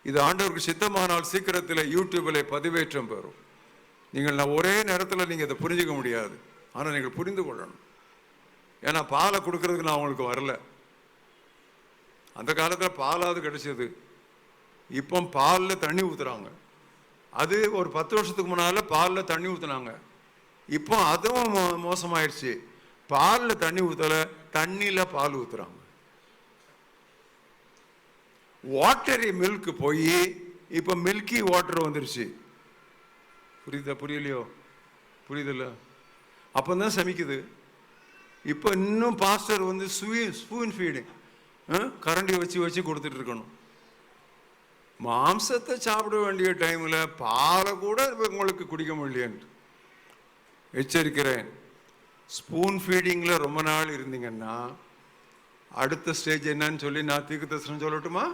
இது ஆண்டவருக்கு சித்தமானால் சீக்கிரத்தில் யூடியூபில் பதிவேற்றம் பெறும். நான் ஒரே நேரத்தில் நீங்கள் இதை புரிஞ்சிக்க முடியாது, ஆனால் நீங்கள் புரிந்து கொள்ளணும். ஏன்னா பாலை கொடுக்கறதுக்கு நான் அவங்களுக்கு வரல. அந்த காலத்தில் பாலாவது கிடைச்சது, இப்போ பாலில் தண்ணி ஊற்றுறாங்க. அது ஒரு 10 வருஷத்துக்கு முன்னால் பாலில் தண்ணி ஊற்றுனாங்க, இப்போ அதுவும் மோசமாயிடுச்சு. பாலில் தண்ணி ஊற்றலை, தண்ணியில் பால் ஊற்றுறாங்க. வாட்டரி மில்க் போய் இப்போ மில்கி வாட்டர் வந்துருச்சு. புரியுதா? புரியலையோ? புரியுதில்ல? அப்போ தான் சமைக்குது. இப்போ இன்னும் பாஸ்டர் ஸ்பூன் ஃபீடிங், கரண்டி வச்சு வச்சு கொடுத்துட்டு இருக்கணும். மாம்சத்தை சாப்பிட வேண்டிய டைமில் பாலை கூட உங்களுக்கு குடிக்க முடியலையேன்னு எச்சரிக்கிறேன். ஸ்பூன் ஃபீடிங்கில் ரொம்ப நாள் இருந்தீங்கன்னா அடுத்த ஸ்டேஜ் என்னன்னு சொல்லி நான் தீர்க்கதரிசனம் சொல்லட்டுமா?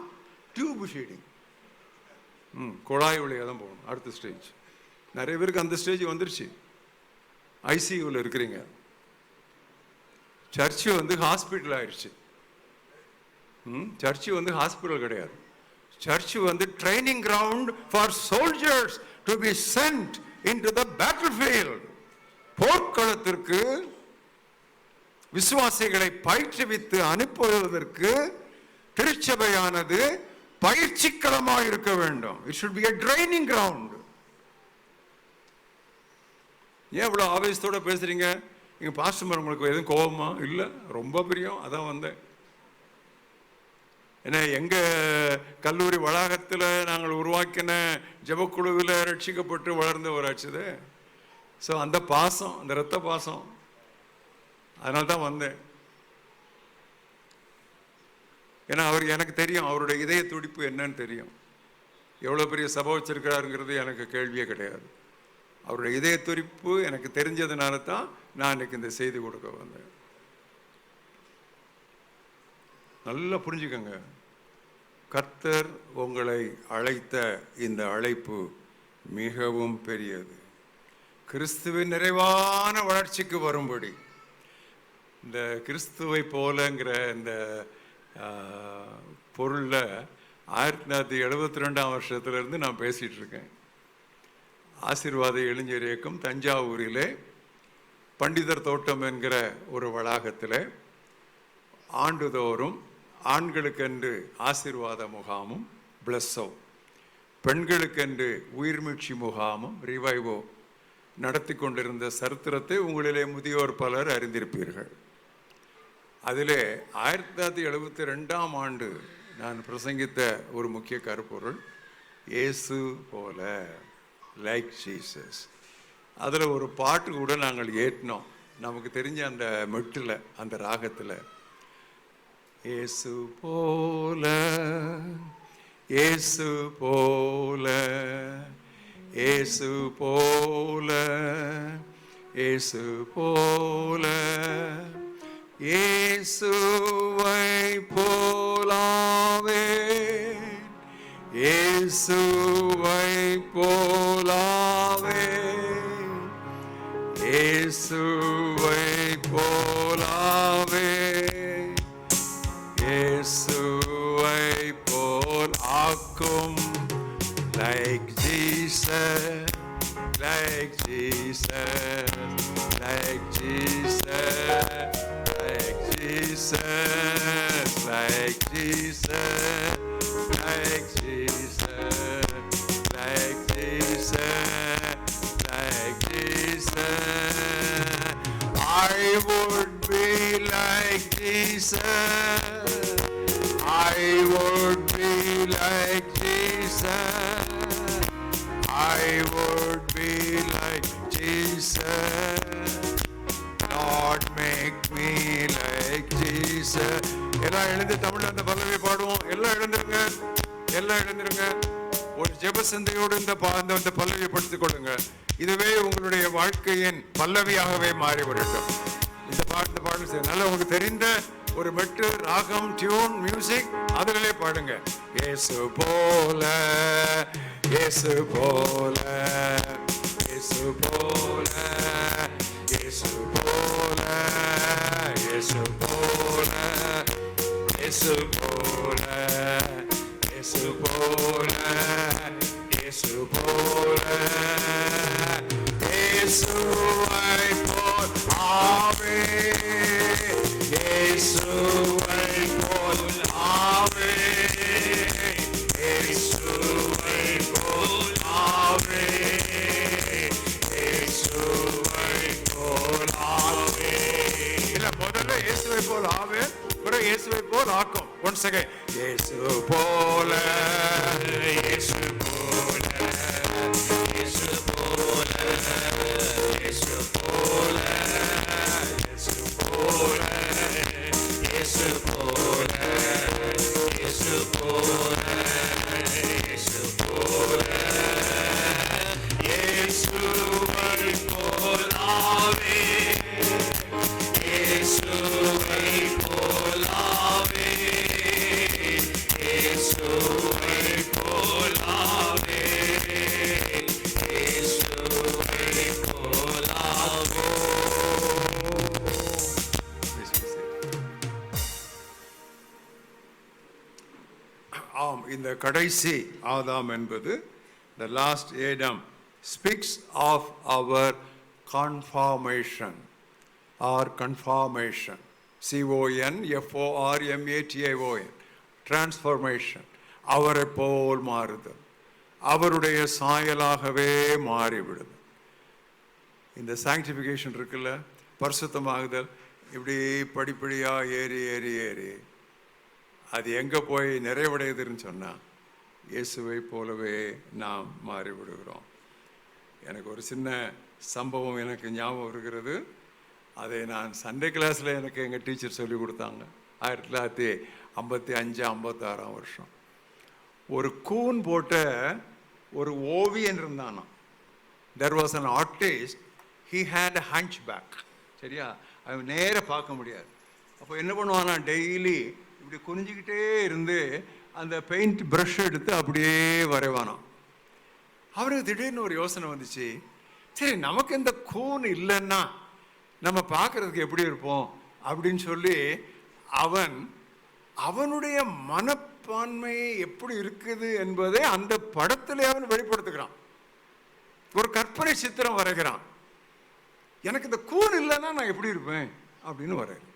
டியூப் ஃபீடிங், குழாய் வழியாக தான் போகணும். அடுத்த ஸ்டேஜ் நிறைய பேருக்கு அந்த ஸ்டேஜ் வந்துருச்சு. ஐசியூவில் இருக்கிறீங்க. சர்ச்சு ஹாஸ்பிட்டல் ஆயிடுச்சு. சர்ச்சு ஹாஸ்பிட்டல் கிடையாது. Church training ground for soldiers to be sent into the battlefield. போர்க்களத்திற்கு விசுவாசிகளை பயிற்றுவித்து அனுப்புவதற்கு திருச்சபையானது பயிற்சிக்களமாக இருக்க வேண்டும். It should be a training ground. ஏன் இவ்வளோ ஆவேசத்தோட பேசுறீங்க? எங்க பாஸ்டர் உங்களுக்கு எதுவும் கோபமா? இல்லை, ரொம்ப பிரியம், அதான் வந்தேன். ஏன்னா எங்கள் கல்லூரி வளாகத்தில் நாங்கள் உருவாக்கின ஜெபக்குழுவில் ரட்சிக்கப்பட்டு வளர்ந்தவராச்சுது. ஸோ அந்த பாசம், அந்த இரத்த பாசம், அதனால தான் வந்தேன். ஏன்னா அவர் எனக்கு தெரியும், அவருடைய இதய துடிப்பு என்னன்னு தெரியும். எவ்வளோ பெரிய சபை வச்சிருக்கிறாருங்கிறது எனக்கு கேள்வியே கிடையாது. அவருடைய இதய துடிப்பு எனக்கு தெரிஞ்சதுனால தான் நான் இன்னைக்கு இந்த செய்தி கொடுக்க வந்தேன். நல்லா புரிஞ்சுக்கங்க, கர்த்தர் உங்களை அழைத்த இந்த அழைப்பு மிகவும் பெரியது. கிறிஸ்துவின் நிறைவான வளர்ச்சிக்கு வரும்படி, இந்த கிறிஸ்துவை போலங்கிற இந்த பொருளில் 1972ஆம் வருஷத்துலேருந்து நான் பேசிகிட்டு இருக்கேன். ஆசீர்வாத இளைஞர் இயக்கம் தஞ்சாவூரிலே பண்டிதர் தோட்டம் என்கிற ஒரு வளாகத்தில் ஆண்டுதோறும் ஆண்களுக்கென்று ஆசீர்வாத முகாமும் பிளஸ்ஸோ, பெண்களுக்கென்று உயிர்மீட்சி முகாமும் ரிவைவோ நடத்தி கொண்டிருந்த சரித்திரத்தை உங்களிலே முதியோர் பலர் அறிந்திருப்பீர்கள். அதிலே 1972ஆம் ஆண்டு நான் பிரசங்கித்த ஒரு முக்கிய கருப்பொருள் இயேசு போல, லைக் ஜீசஸ். அதில் ஒரு பாட்டு கூட நாங்கள் ஏற்றினோம், நமக்கு தெரிஞ்ச அந்த மெட்டில், அந்த ராகத்தில். இயேசு போல, இயேசு போல, இயேசு போல, இயேசு போல, இயேசுவை போலாவே, இயேசுவை போலாவே, இயேசுவை போலாவே, இயேசுவை போல் ஆக்கும். Like Jesus, like Jesus, like Jesus, like Jesus, like Jesus, like Jesus, like Jesus, like Jesus. I would be like Jesus. I would be like Jesus. I would be like Jesus. Lord, make me like Jesus. எல்லாம் எழுந்து தமிழ்ல அந்த பல்லவி பாடுவோம். எல்லாம் எழுந்துருங்க, எல்லாம் எழுந்துருங்க. ஒரு ஜெப சிந்தையோடு இந்த பல்லவியை படுத்திக் கொள்ளுங்க. இதுவே உங்களுடைய வாழ்க்கையின் பல்லவியாகவே மாறி வரட்டும். இந்த பாடல் நல்லா உங்களுக்கு தெரிந்த ஒரு மெட்டு, ராகம், டியூன், மியூசிக், அதிலே பாடுங்க. இயேசு போல, இயேசு போல, இயேசு போல, இயேசு போல, இயேசு போல, இயேசு போல, இயேசு போல, இயேசு போல, இயேசுவை போல் ஆவே, இயேசுவை போல் ஆவே, இயேசுவை போல் ஆவே, இயேசுவை போல் ஆவே. இல்ல, முதல்ல இயேசுவை போல் ஆவே, பிறகு இயேசுவை போல் ஆக்கும். One second. இயேசு போல, இயேசு போல, இயேசு போல, இயேசு போல, இயேசு போல, இயேசு போல, இயேசு போல, இயேசு போல, இயேசுவை போல் ஆவே, இயேசுவை போல் ஆவே, இயேசுவை போல் ஆவே, இயேசுவை போல் ஆவே. ஆம், இந்த கடைசி ஆதாம் என்பது, the last Adam, speaks of our conformation or conformation, CONFORMATION, transformation, அவரை போல் மாறுதல், அவருடைய சாயலாகவே மாறிவிடுது. இந்த சாங்டிஃபிகேஷன் இருக்குல்ல, பரிசுத்தமாகுதல், இப்படி படிப்படியாக ஏறி ஏறி ஏறி அது எங்கே போய் நிறைவடையுதுன்னு சொன்னால் இயேசுவை போலவே நாம் மாறிவிடுகிறோம். எனக்கு ஒரு சின்ன சம்பவம் எனக்கு ஞாபகம் இருக்கிறது. அதை நான் சண்டே கிளாஸில் எனக்கு எங்கள் டீச்சர் சொல்லி கொடுத்தாங்க. 1955 56ஆம் வருஷம். ஒரு கூன் போட்ட ஒரு ஓவியன் இருந்தானா. There was an artist. He had a hunchback. சரியா, அவன் நேராக பார்க்க முடியாது. அப்போ என்ன பண்ணுவானா, டெய்லி இப்படி குனிஞ்சிக்கிட்டே இருந்து அந்த பெயிண்ட் ப்ரஷ் எடுத்து அப்படியே வரைவானாம். அவருக்கு திடீர்னு ஒரு யோசனை வந்துச்சு, சரி நமக்கு இந்த கூன் இல்லைன்னா நம்ம பார்க்கறதுக்கு எப்படி இருப்போம் அப்படின்னு சொல்லி அவனுடைய மனப்பான்மை எப்படி இருக்குது என்பதை அந்த படத்திலே அவன் வெளிப்படுத்துகிறான். ஒரு கற்பனை சித்திரம் வரைகிறான். எனக்கு இந்த கூன் இல்லைன்னா நான் எப்படி இருப்பேன் அப்படின்னு வரைகிறேன்.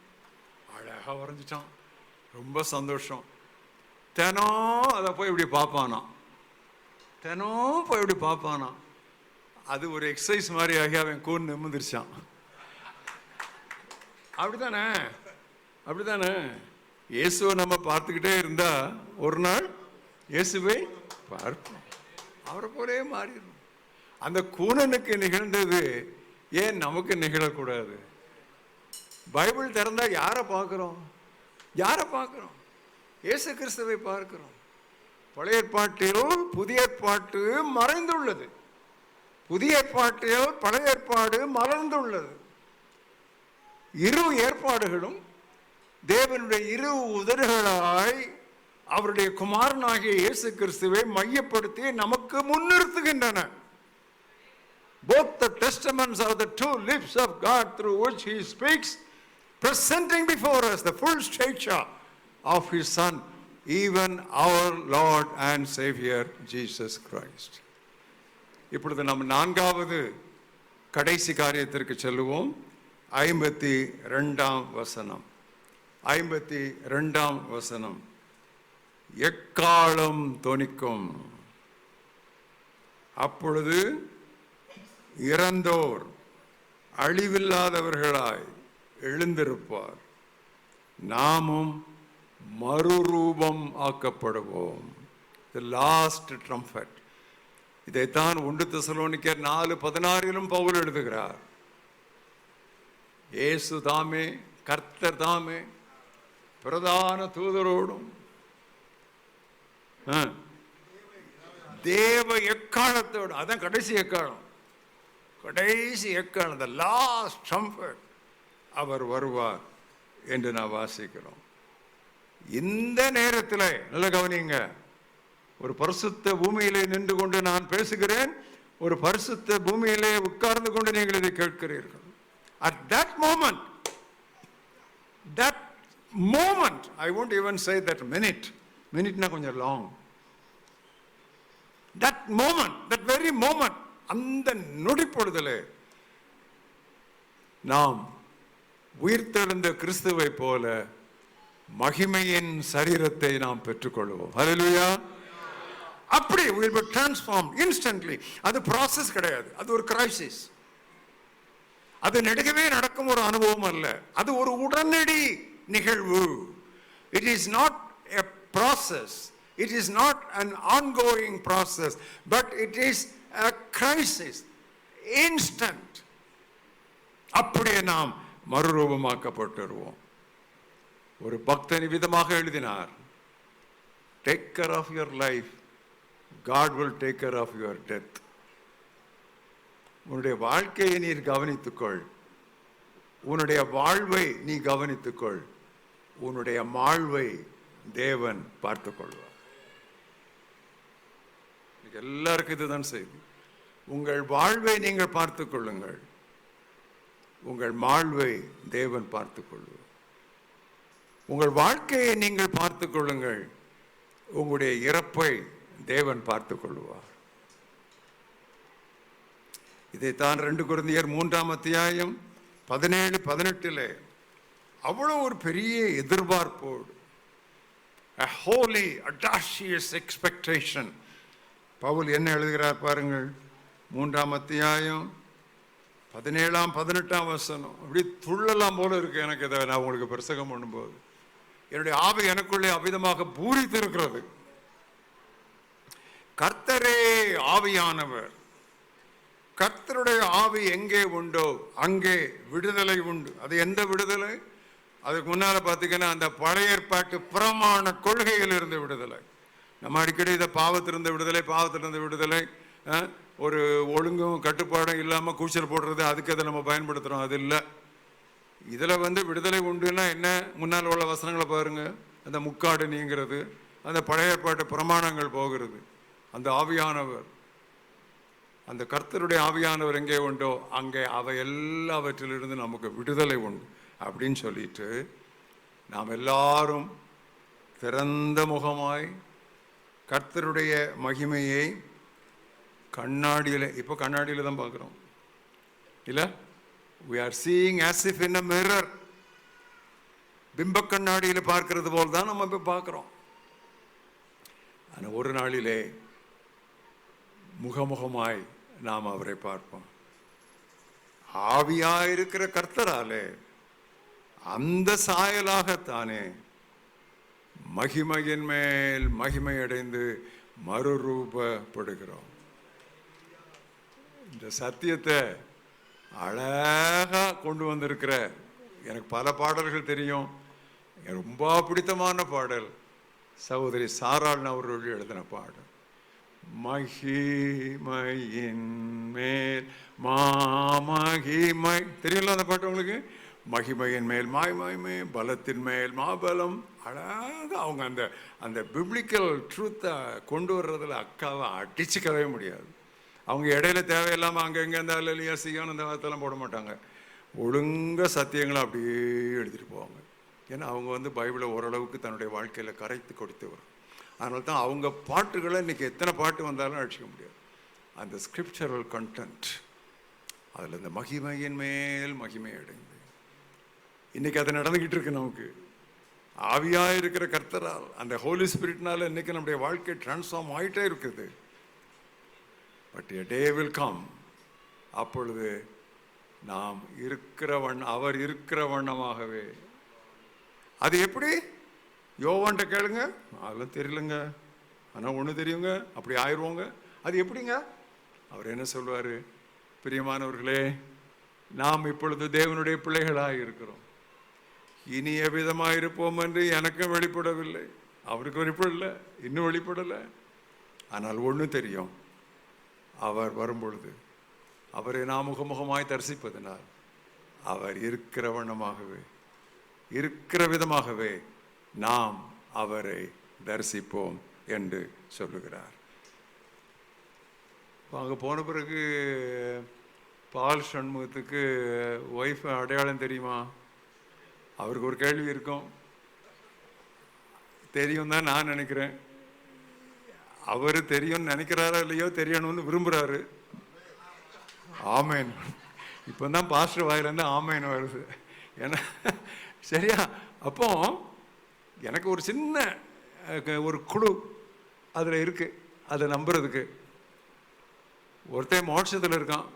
அழகாக வரைஞ்சிட்டான். ரொம்ப சந்தோஷம். தினம் அதை போய் இப்படி பார்ப்பானா. தினம் போய் இப்படி பார்ப்பானா. அது ஒரு எக்ஸசைஸ் மாதிரி ஆகி அவன் கூன் நிமிர்ந்துருச்சான். அப்படித்தானே, அப்படித்தானே. இயேசுவை நம்ம பார்த்துக்கிட்டே இருந்தா ஒரு நாள் இயேசுவை பார்ப்போம். அவரை போலே மாறிடும். அந்த கூனனுக்கு நிகழ்ந்தது ஏன் நமக்கு நிகழக்கூடாது? பைபிள் திறந்தா யாரை பார்க்கிறோம்? யாரை பார்க்கிறோம்? இயேசு கிறிஸ்துவை பார்க்கிறோம். பழைய ஏற்பாட்டில் புதிய ஏற்பாட்டு மறைந்துள்ளது. புதிய ஏற்பாட்டில் பழைய ஏற்பாடு மலர்ந்துள்ளது. இரு ஏற்பாடுகளும் தேவனுடைய இரு உதடுகளாய் அவருடைய குமாரனாகிய இயேசு கிறிஸ்துவை மையப்படுத்தி நமக்கு முன்னிறுத்துகின்றன. Both the testaments are the two lips of God through which he speaks, presenting before us the full stature of his Son, even our Lord and Savior Jesus Christ. இப்பொழுது நாம் 4வது கடைசி காரியத்திற்கு செல்லுவோம். 52ஆம் வசனம். 52ஆம் வசனம். எக்காளம் தொனிக்கும், அப்பொழுது இறந்தோர் அழிவில்லாதவர்களாய் எழுந்திருப்பார், நாமும் மறுரூபம் ஆக்கப்படுவோம். The last trumpet. இதைத்தான் 1 தெசலோனிக்கர் 4:16 பவுல் எழுதுகிறார். இயேசு தாமே, கர்த்தர் தாமே பிரதான தூதரோடும் தேவ எக்காலத்தோடு, அதான் கடைசி எக்காலம், கடைசி எக்காலம், the last trumpet, அவர் வருவார் என்று நான் வாசிக்கிறோம். இந்த நேரத்தில் நல்ல கவனிங்க, ஒரு பரிசுத்த பூமியிலே நின்று கொண்டு நான் பேசுகிறேன், ஒரு பரிசுத்த பூமியிலே உட்கார்ந்து கொண்டு நீங்கள் இதை கேட்கிறீர்கள். At that moment, I won't even say that minute na konja long, that moment, that very moment, அந்த நொடி பொழுதிலே நாம் உயிர்த்தெழுந்த கிறிஸ்துவை போல மகிமையின் சரீரத்தை நாம் பெற்றுக்கொள்வோம். ஹல்லேலூயா. அப்படி we will be transformed instantly. அது ப்ராசஸ் கிடையாது, அது ஒரு கிரைசிஸ். அது நெடுகவே நடக்கும் ஒரு அனுபவம் அல்ல, அது ஒரு உடனடி நிகழ்வு. It is not a process, it is not an ongoing process, but it is a crisis, instant. அப்படியே நாம் மறுரூபமாக்கப்பட்டுருவோம். ஒரு பக்தன் விதமாக எழுதினார், take care of your life, God will take care of your death. உன்னுடைய வாழ்க்கையை நீர் கவனித்துக்கொள், உன்னுடைய வாழ்வை நீ கவனித்துக்கொள், உன்னுடைய மாழ்வை தேவன் பார்த்துக்கொள்வார். எல்லாருக்கும் இதுதான் செய்தி. உங்கள் வாழ்வை நீங்கள் பார்த்துக் கொள்ளுங்கள், உங்கள் மாழ்வை தேவன் பார்த்துக் கொள்வார். உங்கள் வாழ்க்கையை நீங்கள் பார்த்துக் கொள்ளுங்கள், உங்களுடைய இறப்பை தேவன் பார்த்துக் கொள்வார். இதைத்தான் 2 கொரிந்தியர் 3ஆம் அத்தியாயம் 17-18 அவ்வளோ ஒரு பெரிய எதிர்பார்ப்போடு, a holy audacious expectation, Pavul என்ன எழுதுகிறார் பாருங்கள். 3ஆம் அத்தியாயம் 17-18 வசனம். அப்படி துள்ளலாம் போல இருக்கு எனக்கு இதை நான் உங்களுக்கு பிரசங்கம் பண்ணும்போது. என்னுடைய ஆவி எனக்குள்ளே அவ்விதமாக பூரித்திருக்கிறது. கர்த்தரே ஆவியானவர். கர்த்தருடைய ஆவி எங்கே உண்டோ அங்கே விடுதலை உண்டு. அது எந்த விடுதலை? அதுக்கு முன்னால பார்த்தீங்கன்னா அந்த பழைய ஏற்பாட்டு பிரமாண கொள்கையில் இருந்து விடுதலை. நம்ம அடிக்கடி இதை பாவத்திலிருந்து விடுதலை, பாவத்திலிருந்து விடுதலை, ஒரு ஒழுங்கும் கட்டுப்பாடும் இல்லாமல் கூச்சல் போடுறது, அதுக்கு அதை நம்ம பயன்படுத்துகிறோம். அது இல்லை. இதில் விடுதலை உண்டுன்னா என்ன? முன்னால் உள்ள வசனங்களை பாருங்க. அந்த முக்காடு நீங்கிறது, அந்த பழைய ஏற்பாட்டு பிரமாணங்கள் போகிறது. அந்த ஆவியானவர், அந்த கர்த்தருடைய ஆவியானவர் எங்கே உண்டோ அங்கே அவை எல்லாவற்றிலிருந்து நமக்கு விடுதலை உண்டு அப்படின்னு சொல்லிட்டு நாம் எல்லாரும் திறந்த முகமாய் கர்த்தருடைய மகிமையை கண்ணாடியில், இப்போ கண்ணாடியில் தான் பார்க்குறோம் இல்லை? we are seeing as if in a mirror. பிம்ப கண்ணாடியில் பார்க்கிறது போல் தான் நம்ம இப்போ பார்க்குறோம். ஆனால் ஒரு நாளிலே முகமுகமாய் நாம் அவரை பார்ப்போம். ஆவியாயிருக்கிற கர்த்தராலே அந்த சாயலாகத்தானே மகிமையின் மேல் மகிமை அடைந்து மறுரூபப்படுகிறோம். இந்த சத்தியத்தை அழகா கொண்டு வந்திருக்கிற, எனக்கு பல பாடல்கள் தெரியும். ரொம்ப பிடித்தமான பாடல் சகோதரி சாராள் அவர்கள் எழுதின பாடல், மகிமையின் மேல் மாமகிமை. தெரியல அந்த பாட்டு உங்களுக்கு? மகிமையின் மேல் மாய்மை, பலத்தின் மேல் மாபலம். அழகாக அவங்க அந்த அந்த பிப்ளிக்கல் ட்ரூத்தை கொண்டு வர்றதுல அக்காவை அடிச்சுக்கவே முடியாது. அவங்க இடையில தேவையில்லாமல் அங்கே எங்கே அந்த அல்லையா செய்யணும் அந்த வார்த்தைலாம் போட மாட்டாங்க. ஒழுங்காக சத்தியங்களை அப்படியே எழுதிட்டு போவாங்க. ஏன்னா அவங்க பைபிளை ஓரளவுக்கு தன்னுடைய வாழ்க்கையில் கரைத்து கொடுத்தவர். அதனால தான் அவங்க பாட்டுகளை இன்றைக்கி எத்தனை பாட்டு வந்தாலும் அழிச்சிக்க முடியாது. அந்த ஸ்கிரிப்சரல் கண்டென்ட், அதில் இந்த மகிமையின் மேல் மகிமை அடைந்து இன்றைக்கி அது நடந்துக்கிட்டு இருக்கு. நமக்கு ஆவியாக இருக்கிற கர்த்தரால், அந்த ஹோலி ஸ்பிரிட்னால இன்றைக்கி நம்முடைய வாழ்க்கை டிரான்ஸ்ஃபார்ம் ஆகிட்டே இருக்குது. But a day will come, அப்பொழுது நாம் அவர் இருக்கிற வண்ணமாகவே. அது எப்படி? யோவான்ட்ட கேளுங்க, அதெல்லாம் தெரியலங்க, ஆனால் ஒன்று தெரியுங்க, அப்படி ஆயிடுவோங்க. அது எப்படிங்க? அவர் என்ன சொல்வார்? பிரியமானவர்களே, நாம் இப்பொழுது தேவனுடைய பிள்ளைகளாக இருக்கிறோம், இனி எவ்விதமாக இருப்போம் என்று எனக்கும் வெளிப்படவில்லை, அவருக்கு வெளிப்படலை, இன்னும் வெளிப்படலை. ஆனால் ஒன்று தெரியும், அவர் வரும்பொழுது அவரை நாம் முகமுகமாய் தரிசிப்பதனால் அவர் இருக்கிற வண்ணமாகவே, இருக்கிற விதமாகவே நாம் அவரை தரிசிப்போம் என்று சொல்லுகிறார். அங்கே போன பிறகு பால் சண்முகத்துக்கு ஒய்ஃப் அடையாளம் தெரியுமா? அவருக்கு ஒரு கேள்வி இருக்கும். தெரியும் தான் நான் நினைக்கிறேன். அவர் தெரியும்னு நினைக்கிறாரா இல்லையோ, தெரியணும்னு விரும்புகிறாரு. ஆமேன். இப்போ தான் பாஸ்டர் வாயிலேருந்து ஆமேன் வருது. ஏன்னா சரியா? அப்போ எனக்கு ஒரு சின்ன ஒரு குழு அதில் இருக்குது, அதை நம்புறதுக்கு. ஒருத்தன் மோட்சத்தில் இருக்கான்,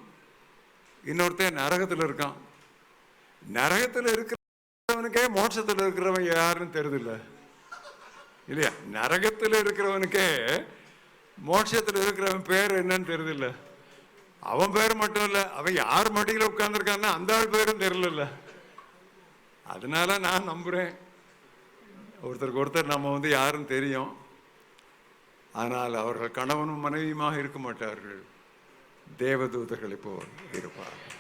இன்னொருத்தன் நரகத்தில் இருக்கான். நரகத்தில் இருக்கிறவனுக்கே மோட்சத்தில் இருக்கிறவன் யாருன்னு தெரியுதில்ல இல்லையா? நரகத்தில் இருக்கிறவனுக்கே மோட்சத்தில் இருக்கிறவன் பேர் என்னன்னு தெரியுதில்ல. அவன் பேர் மட்டும் இல்லை, அவன் யார் மடியில் உட்கார்ந்துருக்கான்னா அந்த ஆள் பேரும் தெரியல. அதனால நான் நம்புகிறேன், ஒருத்தருக்கு ஒருத்தர் நம்ம யாருன்னு தெரியும். ஆனால் அவர்கள் கணவனும் மனைவியுமாக இருக்க மாட்டார்கள், தேவதூதர்களை போல் இருப்பார்கள்.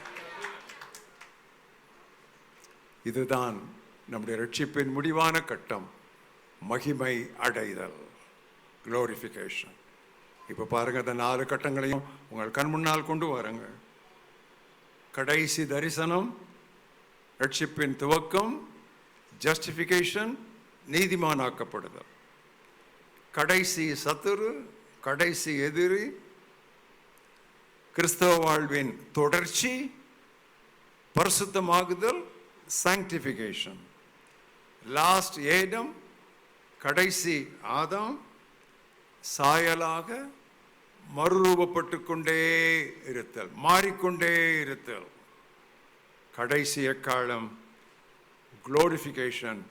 இதுதான் நம்முடைய ரட்சிப்பின் முடிவான கட்டம், மகிமை அடைதல், குளோரிஃபிகேஷன். இப்போ பாருங்க, அந்த 4 கட்டங்களையும் உங்கள் கண் முன்னால் கொண்டு வாருங்க. கடைசி தரிசனம், ரட்சிப்பின் துவக்கம், ஜஸ்டிஃபிகேஷன், நீதிமானாக்கப்படுதல். கடைசி சத்துரு, கடைசி எதிரி, கிறிஸ்தவ வாழ்வின் தொடர்ச்சி, பரிசுத்தமாகுதல், sanctification. லாஸ்ட் ஏடம், கடைசி ஆதாம், சாயலாக மறுரூபப்பட்டு கொண்டே இருத்தல், மாறிக்கொண்டே இருத்தல். கடைசி எக்காலம், குளோரிஃபிகேஷன்,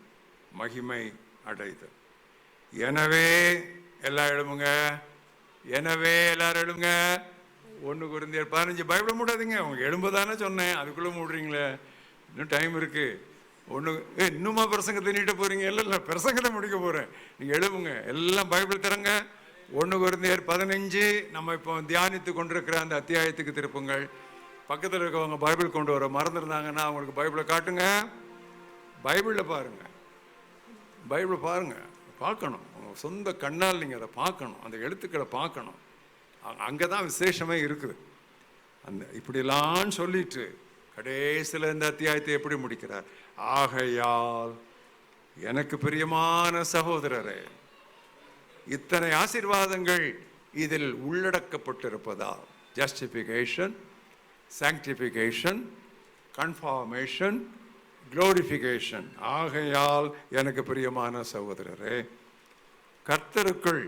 மகிமை அடைதல். எனவே எல்லாம் எழுமுங்க, எனவே எல்லாரும் எழுங்க. 1 Corinthians 15 பயப்பட மூடாதீங்க. அவங்க எழும்புதானே சொன்னேன், அதுக்குள்ளே மூடுறீங்களே, இன்னும் டைம் இருக்கு. இன்னுமா பிரசங்கத்தை நீட்ட போறீங்க? இல்லை பிரசங்கத்தை முடிக்க போறேன், நீங்க எழுவுங்க. எல்லாம் பைபிள் தரங்க. 1 Corinthians 15 நம்ம இப்போ தியானித்து கொண்டிருக்கிற அந்த அத்தியாயத்துக்கு திருப்புங்கள். பக்கத்தில் இருக்கவங்க பைபிள் கொண்டு வர மறந்துருந்தாங்கன்னா அவங்களுக்கு பைபிளை காட்டுங்க. பைபிளில் பாருங்க, பைபிள் பாருங்க, பார்க்கணும். உங்கள் சொந்த கண்ணால் நீங்கள் அதை பார்க்கணும், அந்த எழுத்துக்களை பார்க்கணும். அங்கே தான் விசேஷமே இருக்குது. அந்த இப்படிலாம் சொல்லிட்டு கடைசியில் இந்த அத்தியாயத்தை எப்படி முடிக்கிறார்? ஆகையால் எனக்கு பிரியமான சகோதரரே, இத்தனை ஆசீர்வாதங்கள் இதில் உள்ளடக்கப்பட்டிருப்பதால், ஜஸ்டிஃபிகேஷன், சாங்டிஃபிகேஷன், கன்ஃபார்மேஷன், குளோரிஃபிகேஷன். ஆகையால் எனக்கு பிரியமான சகோதரரே, கர்த்தருக்குள்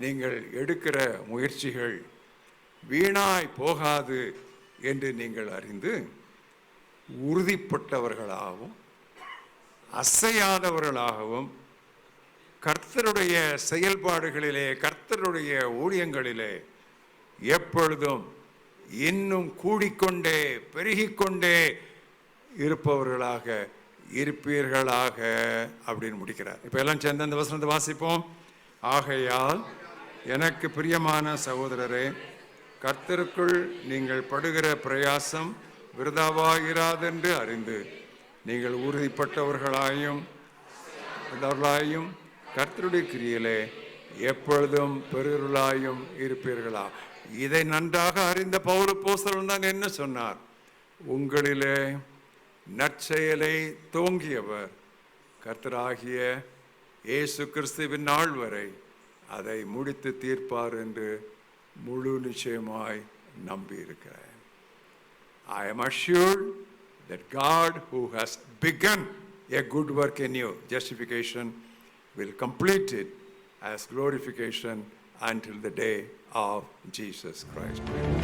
நீங்கள் எடுக்கிற முயற்சிகள் வீணாய் போகாது என்று நீங்கள் அறிந்து உறுதிப்பட்டவர்களாகவும் அசையாதவர்களாகவும் கர்த்தருடைய செயல்பாடுகளிலே, கர்த்தருடைய ஊழியங்களிலே எப்பொழுதும் இன்னும் கூடிக்கொண்டே பெருகிக்கொண்டே இருப்பவர்களாக இருப்பீர்களாக அப்படின்னு முடிக்கிறார். இப்போ எல்லாம் சேர்ந்து அந்த வசனத்தை வாசிப்போம். ஆகையால் எனக்கு பிரியமான சகோதரரே, கர்த்தருக்குள் நீங்கள் படுகிற பிரயாசம் விருதாவாயிராதென்று அறிந்து நீங்கள் உறுதிப்பட்டவர்களாயும் கர்த்தருடைய கிரியிலே எப்பொழுதும் பெருளாயும் இருப்பீர்களா. இதை நன்றாக அறிந்த பவுல் அப்போஸ்தலன் தான் என்ன சொன்னார்? உங்களிலே நற்செயலை துவங்கியவர் கர்த்தராகிய இயேசு கிறிஸ்துவின் நாள் வரை அதை முடித்து தீர்ப்பார் என்று முழு நிச்சயமாய் நம்பியிருக்கிறேன். I am assured that God who has begun a good work in you, justification, will complete it as glorification until the day of Jesus Christ.